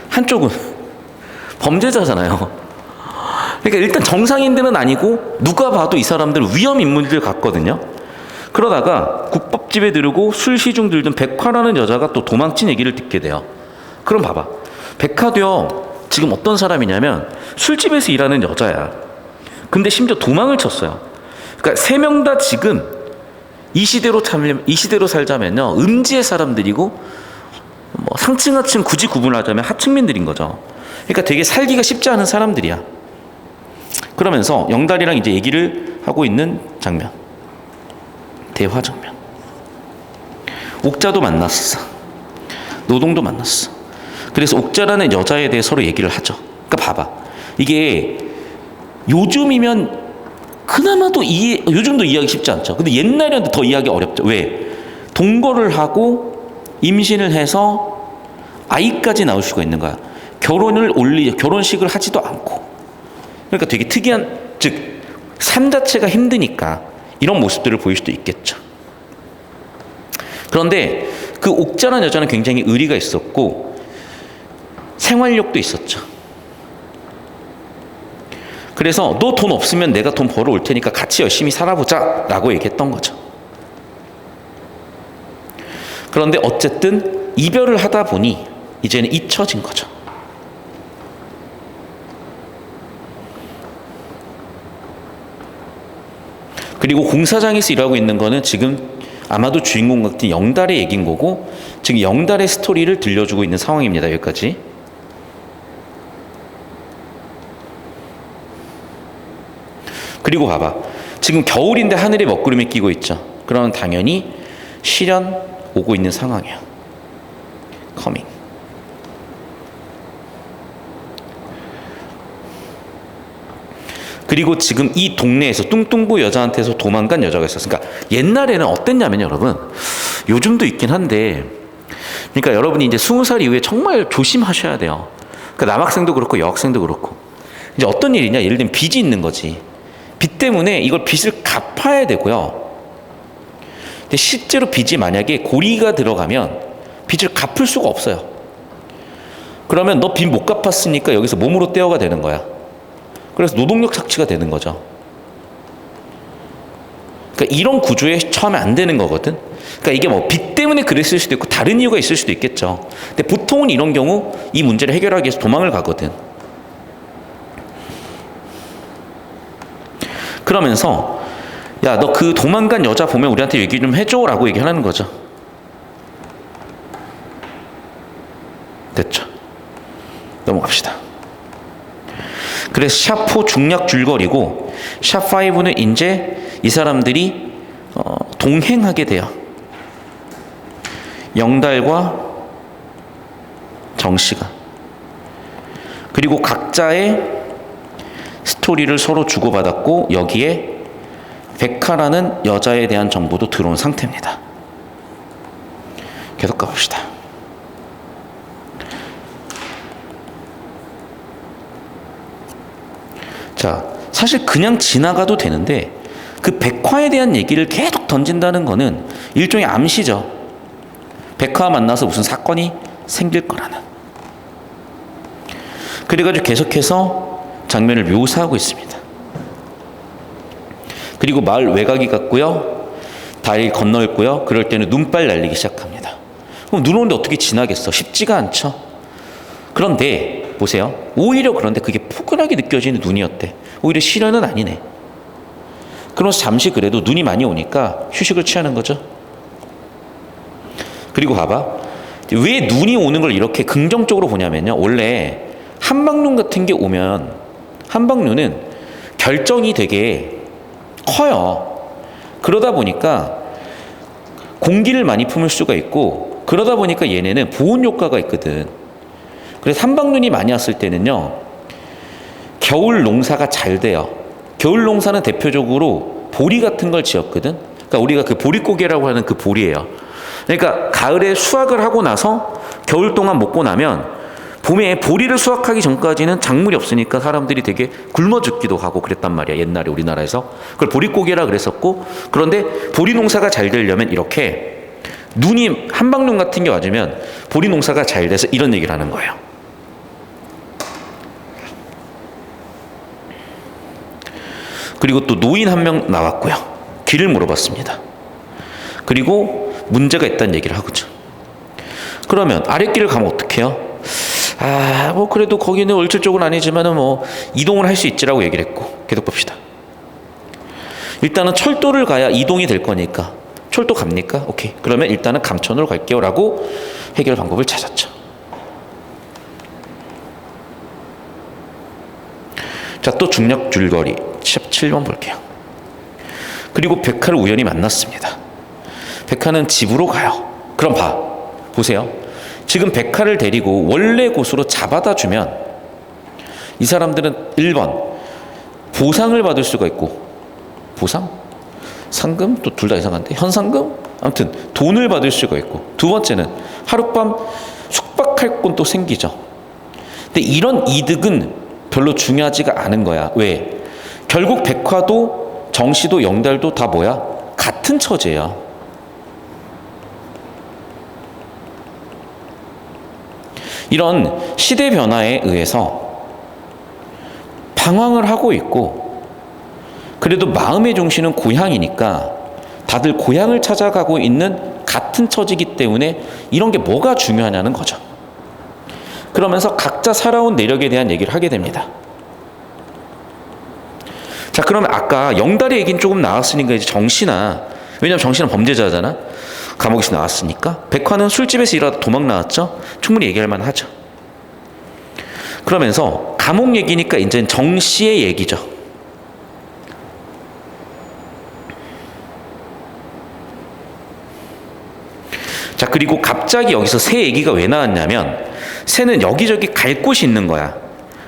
한쪽은 범죄자잖아요. 그러니까 일단 정상인들은 아니고 누가 봐도 이 사람들 위험 인물들 같거든요. 그러다가 국밥집에 들르고 술 시중 들던 백화라는 여자가 또 도망친 얘기를 듣게 돼요. 그럼 봐봐. 백화도요, 지금 어떤 사람이냐면 술집에서 일하는 여자야. 근데 심지어 도망을 쳤어요. 그러니까 3명 다 지금 이 시대로 살자면요, 음지의 사람들이고 뭐 상층 하층 굳이 구분하자면 하층민들인 거죠. 그러니까 되게 살기가 쉽지 않은 사람들이야. 그러면서 영달이랑 이제 얘기를 하고 있는 장면, 대화 장면. 옥자도 만났어. 노동도 만났어. 그래서 옥자라는 여자에 대해 서로 얘기를 하죠. 그러니까 봐봐. 이게 요즘이면 그나마도 요즘도 이해하기 쉽지 않죠. 근데 옛날에는 더 이해하기 어렵죠. 왜? 동거를 하고 임신을 해서 아이까지 나올 수가 있는 거야. 결혼식을 하지도 않고. 그러니까 되게 특이한, 즉 삶 자체가 힘드니까 이런 모습들을 보일 수도 있겠죠. 그런데 그 옥자라는 여자는 굉장히 의리가 있었고 생활력도 있었죠. 그래서 너 돈 없으면 내가 돈 벌어올 테니까 같이 열심히 살아보자 라고 얘기했던 거죠. 그런데 어쨌든 이별을 하다 보니 이제는 잊혀진 거죠. 그리고 공사장에서 일하고 있는 거는 지금 아마도 주인공 같은 영달의 얘기인 거고, 지금 영달의 스토리를 들려주고 있는 상황입니다. 여기까지. 그리고 봐봐. 지금 겨울인데 하늘에 먹구름이 끼고 있죠. 그러면 당연히 시련 오고 있는 상황이야. 커밍. 그리고 지금 이 동네에서 뚱뚱부 여자한테서 도망간 여자가 있었어. 그러니까 옛날에는 어땠냐면 여러분, 요즘도 있긴 한데, 그러니까 여러분이 이제 20살 이후에 정말 조심하셔야 돼요. 그러니까 남학생도 그렇고 여학생도 그렇고. 이제 어떤 일이냐, 예를 들면 빚이 있는 거지. 빚 때문에 이걸 빚을 갚아야 되고요. 근데 실제로 빚이 만약에 고리가 들어가면 빚을 갚을 수가 없어요. 그러면 너 빚 못 갚았으니까 여기서 몸으로 떼어가 되는 거야. 그래서 노동력 착취가 되는 거죠. 그러니까 이런 구조에 처하면 안 되는 거거든. 그러니까 이게 뭐 빚 때문에 그랬을 수도 있고 다른 이유가 있을 수도 있겠죠. 근데 보통은 이런 경우 이 문제를 해결하기 위해서 도망을 가거든. 그러면서 야, 너 그 도망간 여자 보면 우리한테 얘기 좀 해줘 라고 얘기하는 거죠. 됐죠. 넘어갑시다. 그래서 샵4 중략 줄거리고, 샵 5는 이제 이 사람들이 동행하게 돼요. 영달과 정씨가. 그리고 각자의 스토리를 서로 주고받았고, 여기에 백화라는 여자에 대한 정보도 들어온 상태입니다. 계속 가봅시다. 자, 사실 그냥 지나가도 되는데 그 백화에 대한 얘기를 계속 던진다는 거는 일종의 암시죠. 백화 만나서 무슨 사건이 생길 거라는. 그래가지고 계속해서 장면을 묘사하고 있습니다. 그리고 마을 외곽이 같고요. 다리 건너있고요. 그럴 때는 눈발 날리기 시작합니다. 그럼 눈 오는데 어떻게 지나겠어? 쉽지가 않죠. 그런데 보세요. 오히려 그런데 그게 포근하게 느껴지는 눈이었대. 오히려 시련은 아니네. 그러면서 잠시 그래도 눈이 많이 오니까 휴식을 취하는 거죠. 그리고 봐봐. 왜 눈이 오는 걸 이렇게 긍정적으로 보냐면요. 원래 한방눈 같은 게 오면 한방눈은 결정이 되게 커요. 그러다 보니까 공기를 많이 품을 수가 있고, 그러다 보니까 얘네는 보온 효과가 있거든. 그래서 한방눈이 많이 왔을 때는요, 겨울 농사가 잘 돼요. 겨울 농사는 대표적으로 보리 같은 걸 지었거든. 그러니까 우리가 그 보릿고개라고 하는 그 보리예요. 그러니까 가을에 수확을 하고 나서 겨울 동안 먹고 나면 봄에 보리를 수확하기 전까지는 작물이 없으니까 사람들이 되게 굶어 죽기도 하고 그랬단 말이야. 옛날에 우리나라에서. 그걸 보릿고개라 그랬었고, 그런데 보리 농사가 잘 되려면 이렇게 눈이 한방눈 같은 게 맞으면 보리 농사가 잘 돼서 이런 얘기를 하는 거예요. 그리고 또 노인 한 명 나왔고요. 길을 물어봤습니다. 그리고 문제가 있다는 얘기를 하고죠. 그러면 아랫길을 가면 어떡해요? 뭐 그래도 거기는 얼출 쪽은 아니지만은 뭐 이동을 할 수 있지라고 얘기를 했고, 계속 봅시다. 일단은 철도를 가야 이동이 될 거니까 철도 갑니까? 오케이. 그러면 일단은 감천으로 갈게요 라고 해결 방법을 찾았죠. 자, 또 중력 줄거리 17번 볼게요. 그리고 백화를 우연히 만났습니다. 백화는 집으로 가요. 그럼 보세요. 지금 백화를 데리고 원래 곳으로 잡아다 주면 이 사람들은 1번 보상을 받을 수가 있고, 보상? 상금? 또 둘 다 이상한데? 현상금? 아무튼 돈을 받을 수가 있고, 두 번째는 하룻밤 숙박할 곳도 생기죠. 근데 이런 이득은 별로 중요하지가 않은 거야. 왜? 결국 백화도 정씨도 영달도 다 뭐야? 같은 처지예요. 이런 시대 변화에 의해서 방황을 하고 있고, 그래도 마음의 중심은 고향이니까 다들 고향을 찾아가고 있는 같은 처지이기 때문에 이런 게 뭐가 중요하냐는 거죠. 그러면서 각자 살아온 내력에 대한 얘기를 하게 됩니다. 자, 그러면 아까 영달의 얘기는 조금 나왔으니까 이제 정신아, 왜냐면 정신은 범죄자잖아. 감옥에서 나왔으니까. 백화는 술집에서 일하다 도망 나왔죠. 충분히 얘기할 만하죠. 그러면서 감옥 얘기니까 이제 정씨의 얘기죠. 자, 그리고 갑자기 여기서 새 얘기가 왜 나왔냐면, 새는 여기저기 갈 곳이 있는 거야.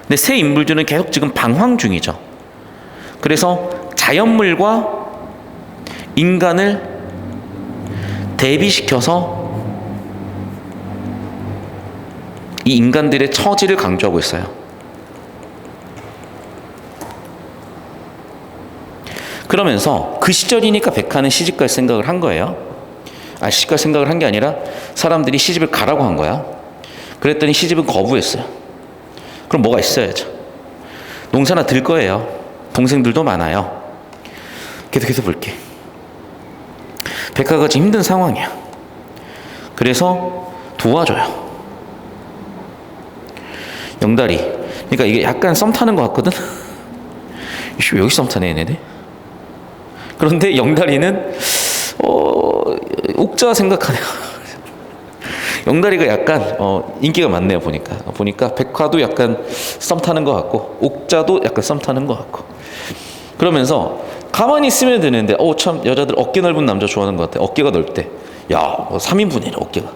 근데 새 인물들은 계속 지금 방황 중이죠. 그래서 자연물과 인간을 대비시켜서 이 인간들의 처지를 강조하고 있어요. 그러면서 그 시절이니까 백화는 시집갈 생각을 한 거예요. 시집갈 생각을 한 게 아니라 사람들이 시집을 가라고 한 거야. 그랬더니 시집은 거부했어요. 그럼 뭐가 있어야죠. 농사나 들 거예요. 동생들도 많아요. 계속해서 볼게. 백화가 지금 힘든 상황이야. 그래서 도와줘요. 영달이. 그러니까 이게 약간 썸 타는 것 같거든. 왜 여기 썸 타네 얘네들. 그런데 영달이는 옥자 생각하네요. 영달이가 약간 인기가 많네요. 보니까 백화도 약간 썸 타는 것 같고, 옥자도 약간 썸 타는 것 같고. 그러면서 가만히 있으면 되는데 참 여자들 어깨 넓은 남자 좋아하는 것 같아. 어깨가 넓대. 야, 3인분이네 어깨가.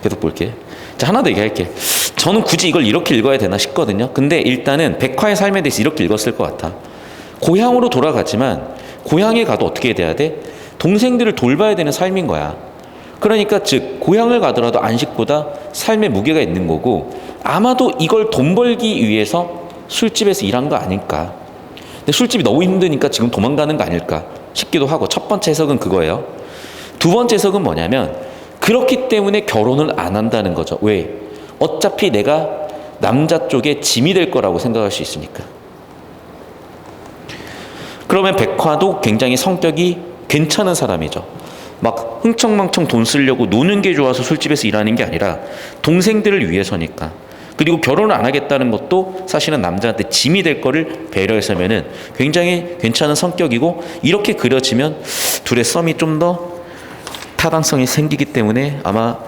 계속 볼게. 자, 하나 더 얘기할게. 저는 굳이 이걸 이렇게 읽어야 되나 싶거든요. 근데 일단은 백화의 삶에 대해서 이렇게 읽었을 것 같아. 고향으로 돌아가지만 고향에 가도 어떻게 돼야 돼? 동생들을 돌봐야 되는 삶인 거야. 그러니까 즉 고향을 가더라도 안식보다 삶의 무게가 있는 거고, 아마도 이걸 돈 벌기 위해서 술집에서 일한 거 아닐까. 근데 술집이 너무 힘드니까 지금 도망가는 거 아닐까 싶기도 하고. 첫 번째 해석은 그거예요. 두 번째 해석은 뭐냐면, 그렇기 때문에 결혼을 안 한다는 거죠. 왜? 어차피 내가 남자 쪽에 짐이 될 거라고 생각할 수 있으니까. 그러면 백화도 굉장히 성격이 괜찮은 사람이죠. 막 흥청망청 돈 쓰려고 노는 게 좋아서 술집에서 일하는 게 아니라 동생들을 위해서니까. 그리고 결혼을 안 하겠다는 것도 사실은 남자한테 짐이 될 거를 배려해서면은 굉장히 괜찮은 성격이고, 이렇게 그려지면 둘의 썸이 좀 더 타당성이 생기기 때문에 아마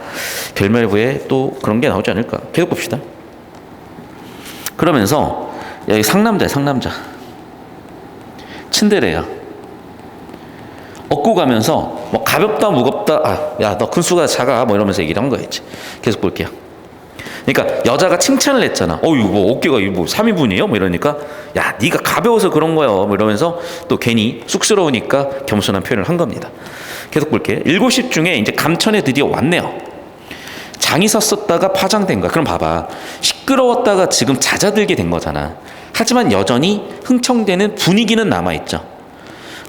결말부에 또 그런 게 나오지 않을까. 계속 봅시다. 그러면서 여기 상남자 츤데레야. 얻고 가면서 뭐 가볍다 무겁다, 야 너 큰수가 작아 뭐 이러면서 얘기를 한 거겠지. 계속 볼게요. 그러니까 여자가 칭찬을 했잖아. 이거 뭐 어깨가 이거 뭐 3인분이에요? 뭐 이러니까, 야 네가 가벼워서 그런 거야 뭐 이러면서 또 괜히 쑥스러우니까 겸손한 표현을 한 겁니다. 계속 볼게요. 7십 중에 이제 감천에 드디어 왔네요. 장이 섰었다가 파장된 거야. 그럼 봐봐, 시끄러웠다가 지금 잦아들게 된 거잖아. 하지만 여전히 흥청대는 분위기는 남아있죠.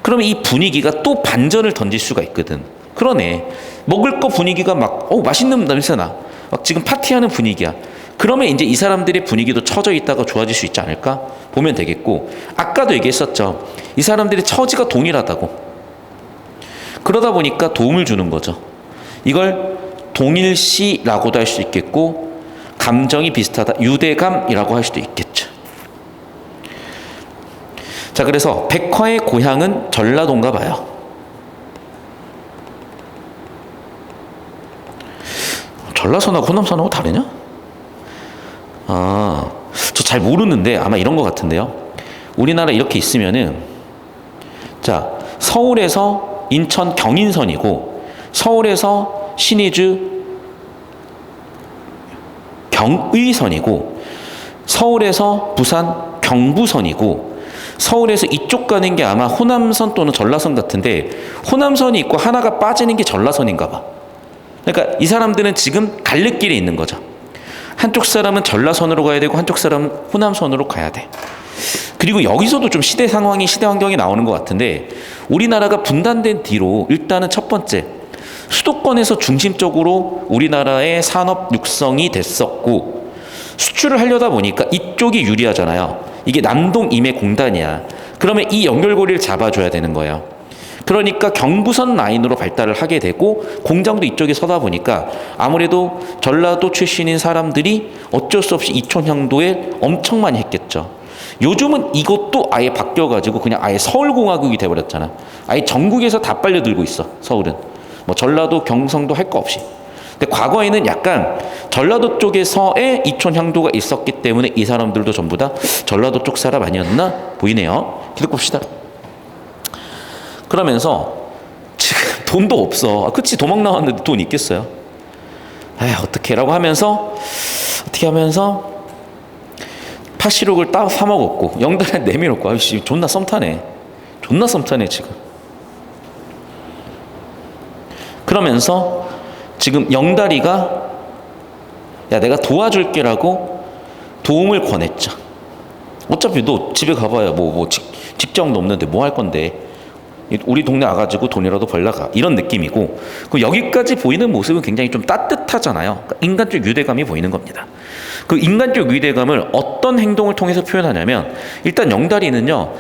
그러면 이 분위기가 또 반전을 던질 수가 있거든. 그러네. 먹을 거 분위기가 막 맛있는 냄새나. 막 지금 파티하는 분위기야. 그러면 이제 이 사람들의 분위기도 처져 있다가 좋아질 수 있지 않을까 보면 되겠고, 아까도 얘기했었죠. 이 사람들의 처지가 동일하다고. 그러다 보니까 도움을 주는 거죠. 이걸 동일시라고도 할 수 있겠고, 감정이 비슷하다, 유대감이라고 할 수도 있겠죠. 자, 그래서 백화의 고향은 전라도인가 봐요. 전라선하고 호남선하고 다르냐? 저 잘 모르는데 아마 이런 것 같은데요. 우리나라 이렇게 있으면은, 자, 서울에서 인천 경인선이고, 서울에서 신의주 경의선이고, 서울에서 부산 경부선이고, 서울에서 이쪽 가는 게 아마 호남선 또는 전라선 같은데, 호남선이 있고 하나가 빠지는 게 전라선인가 봐. 그러니까 이 사람들은 지금 갈래길에 있는 거죠. 한쪽 사람은 전라선으로 가야 되고 한쪽 사람은 호남선으로 가야 돼. 그리고 여기서도 좀 시대 상황이, 시대 환경이 나오는 것 같은데, 우리나라가 분단된 뒤로 일단은 첫 번째, 수도권에서 중심적으로 우리나라의 산업 육성이 됐었고 수출을 하려다 보니까 이쪽이 유리하잖아요. 이게 남동임해공단이야. 그러면 이 연결고리를 잡아줘야 되는 거예요. 그러니까 경부선 라인으로 발달을 하게 되고 공장도 이쪽에 서다 보니까 아무래도 전라도 출신인 사람들이 어쩔 수 없이 이촌향도에 엄청 많이 했겠죠. 요즘은 이것도 아예 바뀌어가지고 그냥 아예 서울공화국이 돼버렸잖아. 아예 전국에서 다 빨려들고 있어. 서울은 뭐 전라도 경상도 할 거 없이. 근데 과거에는 약간 전라도 쪽에서의 이촌향도가 있었기 때문에 이 사람들도 전부 다 전라도 쪽 사람 아니었나 보이네요. 기록 봅시다. 그러면서 지금 돈도 없어. 그치, 도망 나왔는데 돈 있겠어요? 에휴, 어떡해 라고 하면서 어떻게 하면서 파시룩을 따 사먹었고 영달에 내밀었고, 아이씨 존나 썸 타네. 존나 썸 타네 지금. 그러면서 지금 영다리가 야 내가 도와줄게라고 도움을 권했죠. 어차피 너 집에 가봐야 뭐 직장도 없는데 뭐 할 건데 우리 동네 와가지고 돈이라도 벌러가, 이런 느낌이고, 그 여기까지 보이는 모습은 굉장히 좀 따뜻하잖아요. 그러니까 인간적 유대감이 보이는 겁니다. 그 인간적 유대감을 어떤 행동을 통해서 표현하냐면, 일단 영다리는요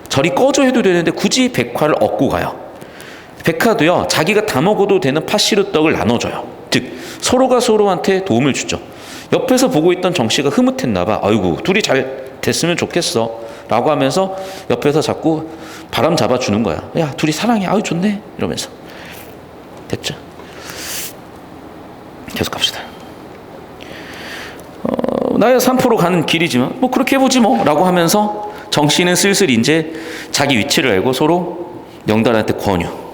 저리 꺼져 해도 되는데 굳이 백화를 얻고 가요. 백화도요 자기가 다 먹어도 되는 파시르떡을 나눠줘요. 즉 서로가 서로한테 도움을 주죠. 옆에서 보고 있던 정씨가 흐뭇했나봐. 아이고 둘이 잘 됐으면 좋겠어 라고 하면서 옆에서 자꾸 바람 잡아주는 거야. 야 둘이 사랑해, 아유 좋네 이러면서. 됐죠? 계속 갑시다. 나야 3% 가는 길이지만 뭐 그렇게 해보지 뭐 라고 하면서 정씨는 슬슬 이제 자기 위치를 알고 서로 영달한테 권유.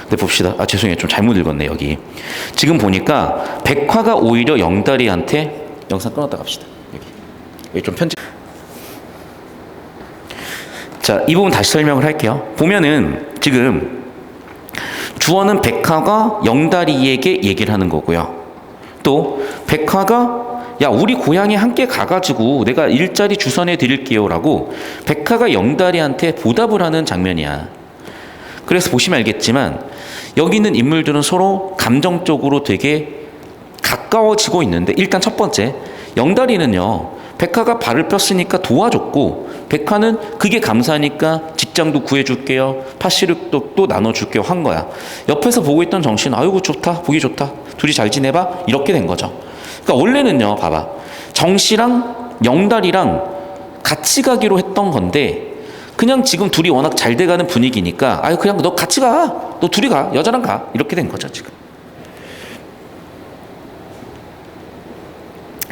네, 봅시다. 아 죄송해요, 좀 잘못 읽었네. 여기 지금 보니까 백화가 오히려 영다리한테, 영상 끊었다 갑시다. 여기 좀 편집. 자, 이 부분 다시 설명을 할게요. 보면은 지금 주어는 백화가 영다리에게 얘기를 하는 거고요. 또 백화가 야 우리 고향에 함께 가가지고 내가 일자리 주선해 드릴게요 라고 백화가 영다리한테 보답을 하는 장면이야. 그래서 보시면 알겠지만 여기 있는 인물들은 서로 감정적으로 되게 가까워지고 있는데, 일단 첫 번째 영다리는요 백화가 발을 폈으니까 도와줬고, 백화는 그게 감사하니까 직장도 구해줄게요, 파시륵도 나눠줄게요 한 거야. 옆에서 보고 있던 정씨는 아이고 좋다, 보기 좋다, 둘이 잘 지내봐, 이렇게 된 거죠. 그러니까 원래는요 봐봐, 정씨랑 영다리랑 같이 가기로 했던 건데 그냥 지금 둘이 워낙 잘 돼가는 분위기니까 아유 그냥 너 같이 가, 너 둘이 가, 여자랑 가, 이렇게 된 거죠 지금.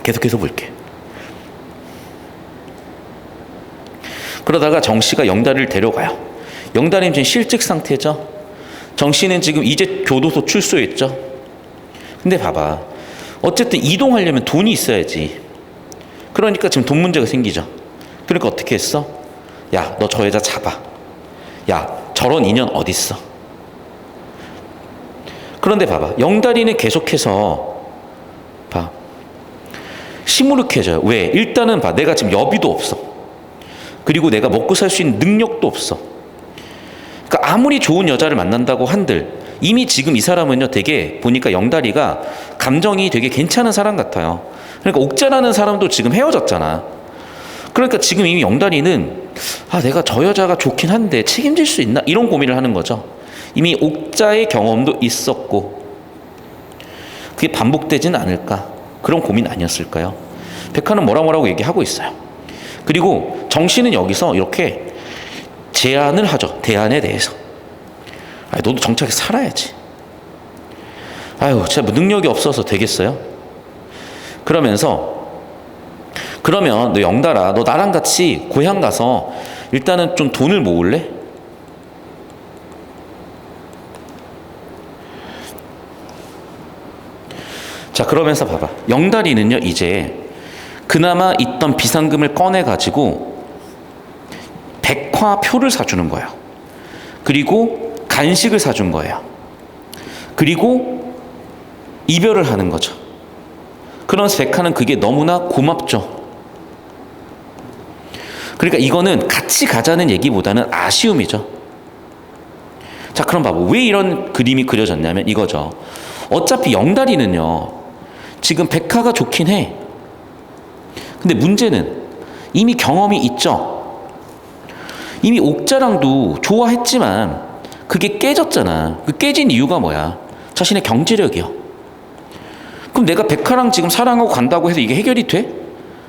계속해서 볼게. 그러다가 정씨가 영다리를 데려가요. 영다리는 지금 실직 상태죠. 정씨는 지금 이제 교도소 출소했죠. 근데 봐봐, 어쨌든 이동하려면 돈이 있어야지. 그러니까 지금 돈 문제가 생기죠. 그러니까 어떻게 했어? 야, 너 저 여자 잡아. 야, 저런 인연 어딨어? 그런데 봐봐, 영다리는 계속해서 봐, 시무룩해져요. 왜? 일단은 봐, 내가 지금 여비도 없어. 그리고 내가 먹고 살 수 있는 능력도 없어. 그러니까 아무리 좋은 여자를 만난다고 한들 이미 지금 이 사람은요 되게 보니까 영다리가 감정이 되게 괜찮은 사람 같아요. 그러니까 옥자라는 사람도 지금 헤어졌잖아. 그러니까 지금 이미 영다리는 아 내가 저 여자가 좋긴 한데 책임질 수 있나? 이런 고민을 하는 거죠. 이미 옥자의 경험도 있었고 그게 반복되지는 않을까? 그런 고민 아니었을까요? 백화는 뭐라고 얘기하고 있어요. 그리고 정씨는 여기서 이렇게 제안을 하죠. 대안에 대해서. 아, 너도 정착해 살아야지. 아유, 진짜 뭐 능력이 없어서 되겠어요? 그러면서 그러면 너 영달아, 너 나랑 같이 고향 가서 일단은 좀 돈을 모을래? 자, 그러면서 봐봐. 영달이는요, 이제 그나마 있던 비상금을 꺼내가지고 백화표를 사주는 거예요. 그리고 간식을 사준 거예요. 그리고 이별을 하는 거죠. 그러면서 백화는 그게 너무나 고맙죠. 그러니까 이거는 같이 가자는 얘기보다는 아쉬움이죠. 자, 그럼 봐봐. 왜 이런 그림이 그려졌냐면 이거죠. 어차피 영다리는요, 지금 백화가 좋긴 해. 근데 문제는 이미 경험이 있죠. 이미 옥자랑도 좋아했지만 그게 깨졌잖아. 그 깨진 이유가 뭐야? 자신의 경제력이요. 그럼 내가 백화랑 지금 사랑하고 간다고 해서 이게 해결이 돼?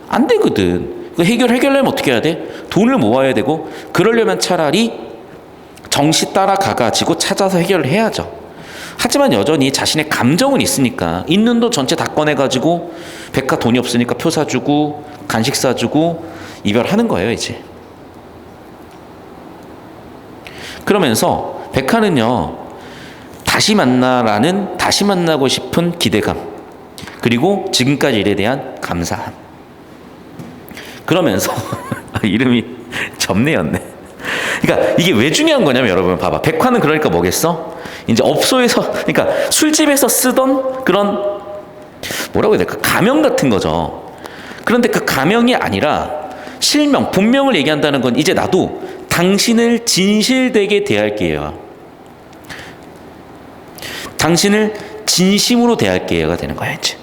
안 되거든. 그 해결하려면 어떻게 해야 돼? 돈을 모아야 되고, 그러려면 차라리 정시 따라가가지고 찾아서 해결을 해야죠. 하지만 여전히 자신의 감정은 있으니까 있는 돈 전체 다 꺼내가지고 백화 돈이 없으니까 표 사주고 간식 사주고 이별하는 거예요 이제. 그러면서 백화는요, 다시 만나고 싶은 기대감, 그리고 지금까지 일에 대한 감사함. 그러면서 이름이 점례였네. 그러니까 이게 왜 중요한 거냐면 여러분 봐봐. 백화는 그러니까 뭐겠어? 이제 업소에서, 그러니까 술집에서 쓰던 그런, 뭐라고 해야 될까? 가명 같은 거죠. 그런데 그 가명이 아니라 실명, 본명을 얘기한다는 건 이제 나도 당신을 진실되게 대할게요. 당신을 진심으로 대할게요가 되는 거야 이제.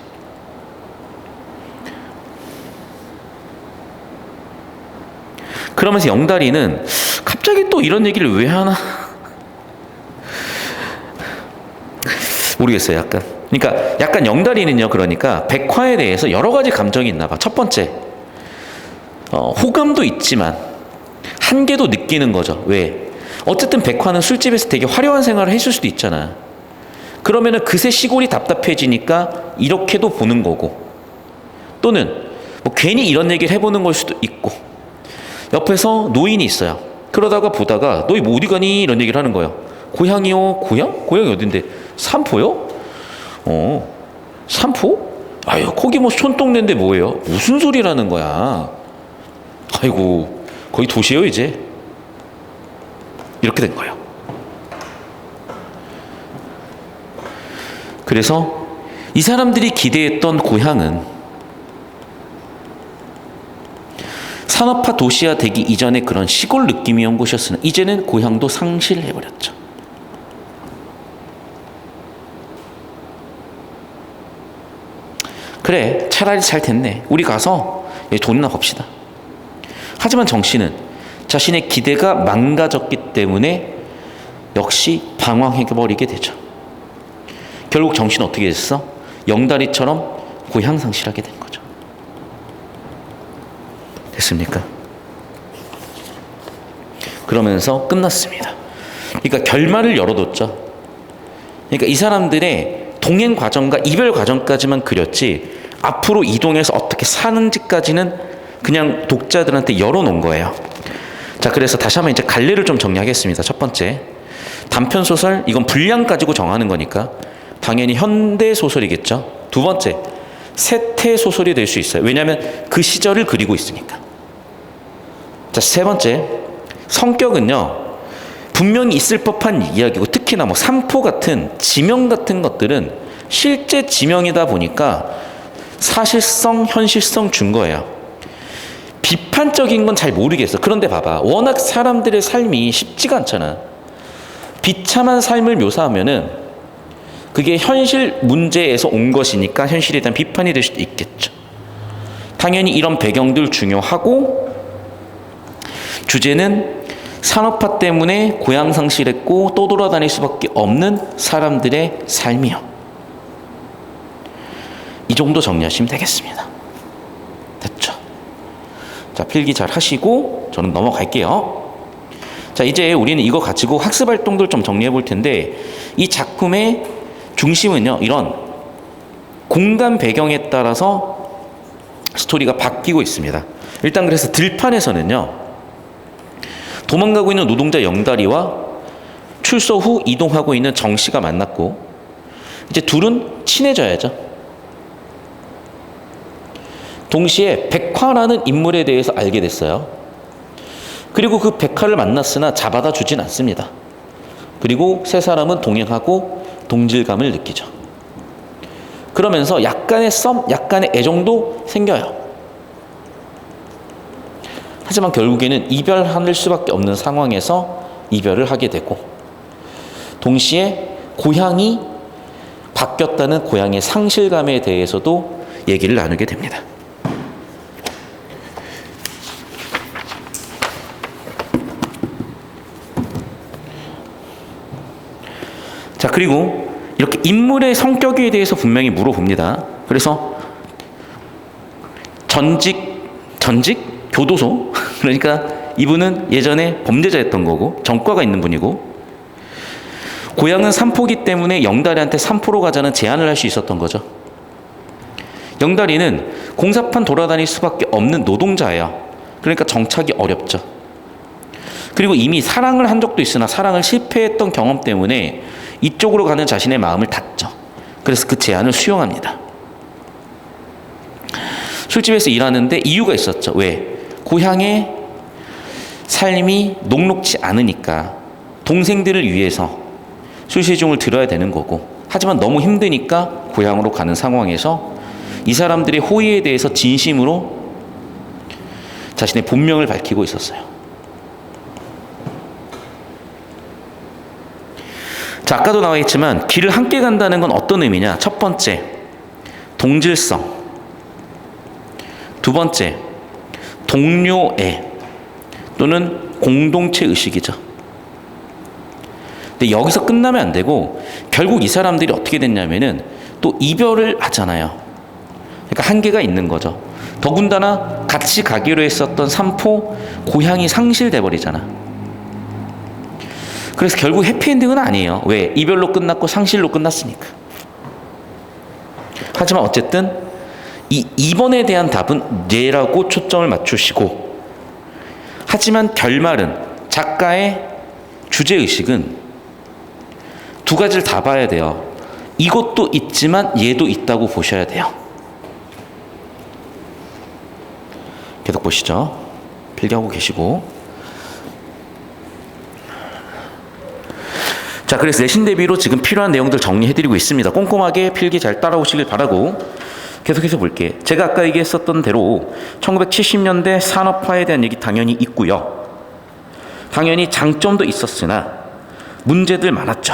그러면서 영다리는 갑자기 또 이런 얘기를 왜 하나 모르겠어요. 약간 영다리는요, 그러니까 백화에 대해서 여러 가지 감정이 있나 봐. 첫 번째, 호감도 있지만 한계도 느끼는 거죠. 왜? 어쨌든 백화는 술집에서 되게 화려한 생활을 했을 수도 있잖아. 그러면은 그새 시골이 답답해지니까 이렇게도 보는 거고, 또는 뭐 괜히 이런 얘기를 해보는 걸 수도 있고, 옆에서 노인이 있어요. 그러다가 보다가 너희 뭐 어디 가니? 이런 얘기를 하는 거예요. 고향이요? 고향? 고향이 어딘데? 삼포요? 삼포? 아유, 거기 뭐 촌동네인데 뭐예요? 무슨 소리라는 거야. 아이고, 거기 도시예요 이제. 이렇게 된 거예요. 그래서 이 사람들이 기대했던 고향은 산업화 도시화 되기 이전에 그런 시골 느낌이었던 곳이었으나 이제는 고향도 상실해버렸죠. 그래, 차라리 잘 됐네. 우리 가서 돈이나 법시다. 하지만 정 씨는 자신의 기대가 망가졌기 때문에 역시 방황해버리게 되죠. 결국 정 씨는 어떻게 됐어? 영다리처럼 고향 상실하게 된 거죠. 됐습니까? 그러면서 끝났습니다. 그러니까 결말을 열어뒀죠. 그러니까 이 사람들의 동행 과정과 이별 과정까지만 그렸지 앞으로 이동해서 어떻게 사는지까지는 그냥 독자들한테 열어놓은 거예요. 자, 그래서 다시 한번 이제 갈래를 좀 정리하겠습니다. 첫 번째, 단편 소설, 이건 분량 가지고 정하는 거니까 당연히 현대 소설이겠죠. 두 번째, 세태 소설이 될 수 있어요. 왜냐하면 그 시절을 그리고 있으니까. 자, 세 번째, 성격은요, 분명히 있을 법한 이야기고, 특히나 뭐 삼포 같은 지명 같은 것들은 실제 지명이다 보니까 사실성, 현실성 준 거예요. 비판적인 건 잘 모르겠어. 그런데 봐봐, 워낙 사람들의 삶이 쉽지가 않잖아. 비참한 삶을 묘사하면은 그게 현실 문제에서 온 것이니까 현실에 대한 비판이 될 수도 있겠죠. 당연히 이런 배경들 중요하고, 주제는 산업화 때문에 고향 상실했고 또 돌아다닐 수밖에 없는 사람들의 삶이요. 이 정도 정리하시면 되겠습니다. 됐죠? 자, 필기 잘 하시고 저는 넘어갈게요. 자, 이제 우리는 이거 가지고 학습 활동들 좀 정리해 볼 텐데, 이 작품의 중심은요, 이런 공간 배경에 따라서 스토리가 바뀌고 있습니다. 일단 그래서 들판에서는요, 도망가고 있는 노동자 영다리와 출소 후 이동하고 있는 정 씨가 만났고, 이제 둘은 친해져야죠. 동시에 백화라는 인물에 대해서 알게 됐어요. 그리고 그 백화를 만났으나 잡아다 주진 않습니다. 그리고 세 사람은 동행하고 동질감을 느끼죠. 그러면서 약간의 썸, 약간의 애정도 생겨요. 하지만 결국에는 이별할 수밖에 없는 상황에서 이별을 하게 되고, 동시에 고향이 바뀌었다는 고향의 상실감에 대해서도 얘기를 나누게 됩니다. 자, 그리고 이렇게 인물의 성격에 대해서 분명히 물어봅니다. 그래서 전직 교도소 그러니까 이분은 예전에 범죄자였던 거고 전과가 있는 분이고, 고향은 삼포기 때문에 영다리한테 삼포로 가자는 제안을 할 수 있었던 거죠. 영다리는 공사판 돌아다닐 수밖에 없는 노동자예요. 그러니까 정착이 어렵죠. 그리고 이미 사랑을 한 적도 있으나 사랑을 실패했던 경험 때문에 이쪽으로 가는 자신의 마음을 닫죠. 그래서 그 제안을 수용합니다. 술집에서 일하는데 이유가 있었죠. 왜? 고향의 삶이 녹록지 않으니까 동생들을 위해서 술시중을 들어야 되는 거고, 하지만 너무 힘드니까 고향으로 가는 상황에서 이 사람들의 호의에 대해서 진심으로 자신의 본명을 밝히고 있었어요. 자, 아까도 나와 있지만 길을 함께 간다는 건 어떤 의미냐? 첫 번째, 동질성. 두 번째, 동료애 또는 공동체 의식이죠. 근데 여기서 끝나면 안 되고 결국 이 사람들이 어떻게 됐냐면은 또 이별을 하잖아요. 그러니까 한계가 있는 거죠. 더군다나 같이 가기로 했었던 삼포 고향이 상실돼 버리잖아. 그래서 결국 해피엔딩은 아니에요. 왜? 이별로 끝났고 상실로 끝났으니까. 하지만 어쨌든 이 2번에 대한 답은 뇌라고 초점을 맞추시고, 하지만 결말은 작가의 주제의식은 두 가지를 다 봐야 돼요. 이것도 있지만 얘도 있다고 보셔야 돼요. 계속 보시죠. 필기하고 계시고. 자, 그래서 내신 대비로 지금 필요한 내용들 정리해드리고 있습니다. 꼼꼼하게 필기 잘 따라오시길 바라고 계속해서 볼게요. 제가 아까 얘기했었던 대로 1970년대 산업화에 대한 얘기 당연히 있고요. 당연히 장점도 있었으나 문제들 많았죠.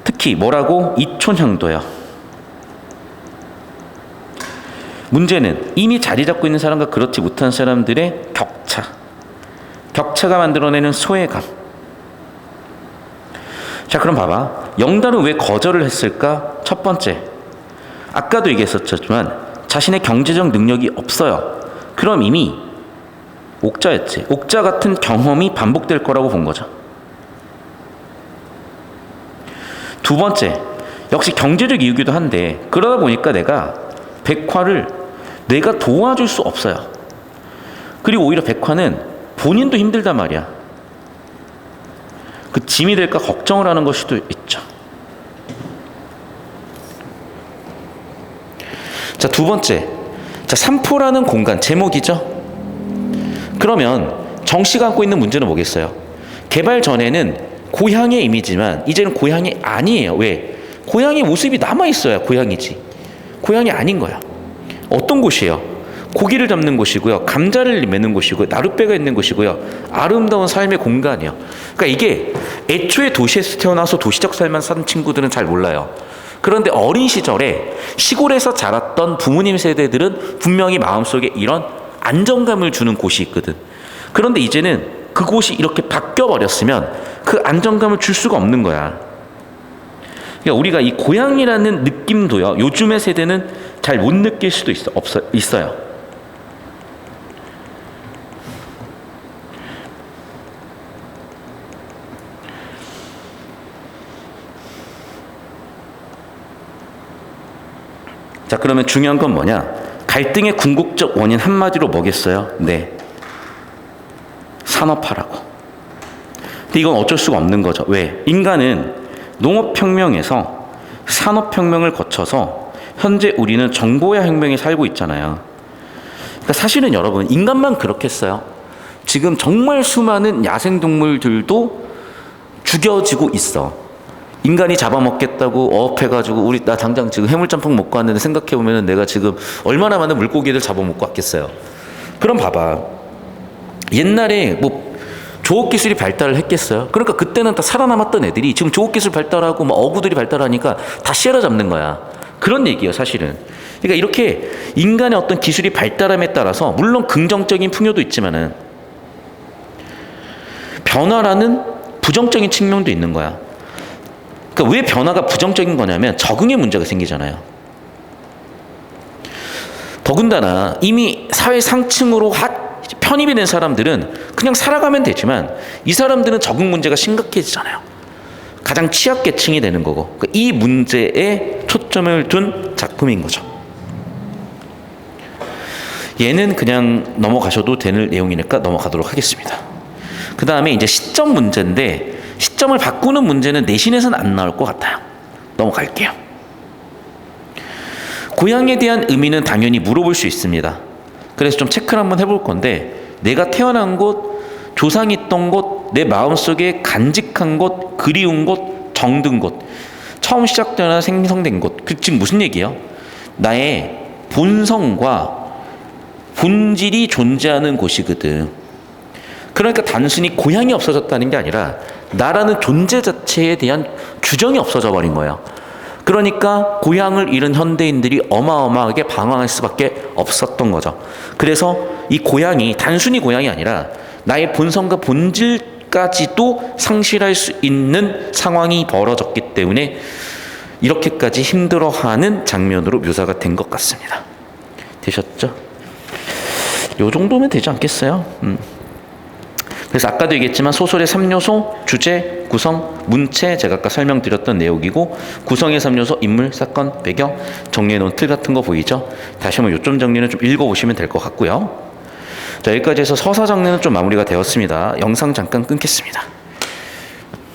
특히 뭐라고? 이촌향도요. 문제는 이미 자리 잡고 있는 사람과 그렇지 못한 사람들의 격차가 만들어내는 소외감. 자, 그럼 봐봐. 영달은 왜 거절을 했을까? 첫 번째, 아까도 얘기했었지만 자신의 경제적 능력이 없어요. 그럼 이미 옥자였지. 옥자 같은 경험이 반복될 거라고 본 거죠. 두 번째, 역시 경제적 이유기도 한데 그러다 보니까 내가 백화를 내가 도와줄 수 없어요. 그리고 오히려 백화는 본인도 힘들단 말이야. 그 짐이 될까 걱정을 하는 걸 수도 있죠. 자, 두 번째, 자, 삼포라는 공간 제목이죠. 그러면 정 씨가 안고 있는 문제는 뭐겠어요? 개발 전에는 고향의 이미지만 이제는 고향이 아니에요. 왜? 고향의 모습이 남아있어야 고향이지. 고향이 아닌 거야. 어떤 곳이에요? 고기를 잡는 곳이고요. 감자를 매는 곳이고요. 나룻배가 있는 곳이고요. 아름다운 삶의 공간이에요. 그러니까 이게 애초에 도시에서 태어나서 도시적 삶만 사는 친구들은 잘 몰라요. 그런데 어린 시절에 시골에서 자랐던 부모님 세대들은 분명히 마음속에 이런 안정감을 주는 곳이 있거든. 그런데 이제는 그곳이 이렇게 바뀌어버렸으면 그 안정감을 줄 수가 없는 거야. 그러니까 우리가 이 고향이라는 느낌도요, 요즘의 세대는 잘 못 느낄 수도 있어요. 자, 그러면 중요한 건 뭐냐? 갈등의 궁극적 원인 한마디로 뭐겠어요? 네, 산업화라고. 근데 이건 어쩔 수가 없는 거죠. 왜? 인간은 농업혁명에서 산업혁명을 거쳐서 현재 우리는 정보화 혁명에 살고 있잖아요. 그러니까 사실은 여러분, 인간만 그렇겠어요? 지금 정말 수많은 야생동물들도 죽여지고 있어. 인간이 잡아먹겠다고 어업해가지고 나 당장 지금 해물짬뽕 먹고 왔는데 생각해보면 내가 지금 얼마나 많은 물고기들 잡아먹고 왔겠어요. 그럼 봐봐. 옛날에 뭐 조업 기술이 발달을 했겠어요? 그러니까 그때는 다 살아남았던 애들이 지금 조업 기술 발달하고 뭐 어구들이 발달하니까 다 씨알아 잡는 거야. 그런 얘기예요, 사실은. 그러니까 이렇게 인간의 어떤 기술이 발달함에 따라서 물론 긍정적인 풍요도 있지만은 변화라는 부정적인 측면도 있는 거야. 그러니까 왜 변화가 부정적인 거냐면 적응의 문제가 생기잖아요. 더군다나 이미 사회 상층으로 편입이 된 사람들은 그냥 살아가면 되지만 이 사람들은 적응 문제가 심각해지잖아요. 가장 취약계층이 되는 거고, 그러니까 이 문제에 초점을 둔 작품인 거죠. 얘는 그냥 넘어가셔도 되는 내용이니까 넘어가도록 하겠습니다. 그 다음에 이제 시점 문제인데, 시점을 바꾸는 문제는 내신에서는 안 나올 것 같아요. 넘어갈게요. 고향에 대한 의미는 당연히 물어볼 수 있습니다. 그래서 좀 체크를 한번 해볼 건데, 내가 태어난 곳, 조상이 있던 곳, 내 마음속에 간직한 곳, 그리운 곳, 정든 곳, 처음 시작되거나 생성된 곳. 그 지금 무슨 얘기예요? 나의 본성과 본질이 존재하는 곳이거든. 그러니까 단순히 고향이 없어졌다는 게 아니라 나라는 존재 자체에 대한 규정이 없어져 버린 거예요. 그러니까 고향을 잃은 현대인들이 어마어마하게 방황할 수밖에 없었던 거죠. 그래서 이 고향이 단순히 고향이 아니라 나의 본성과 본질까지도 상실할 수 있는 상황이 벌어졌기 때문에 이렇게까지 힘들어하는 장면으로 묘사가 된 것 같습니다. 되셨죠? 요 정도면 되지 않겠어요? 그래서 아까도 얘기했지만 소설의 3요소, 주제, 구성, 문체, 제가 아까 설명드렸던 내용이고, 구성의 3요소, 인물, 사건, 배경, 정리해놓은 틀 같은 거 보이죠? 다시 한번 요점 정리는 좀 읽어보시면 될 것 같고요. 자, 여기까지 해서 서사 장르는 좀 마무리가 되었습니다. 영상 잠깐 끊겠습니다.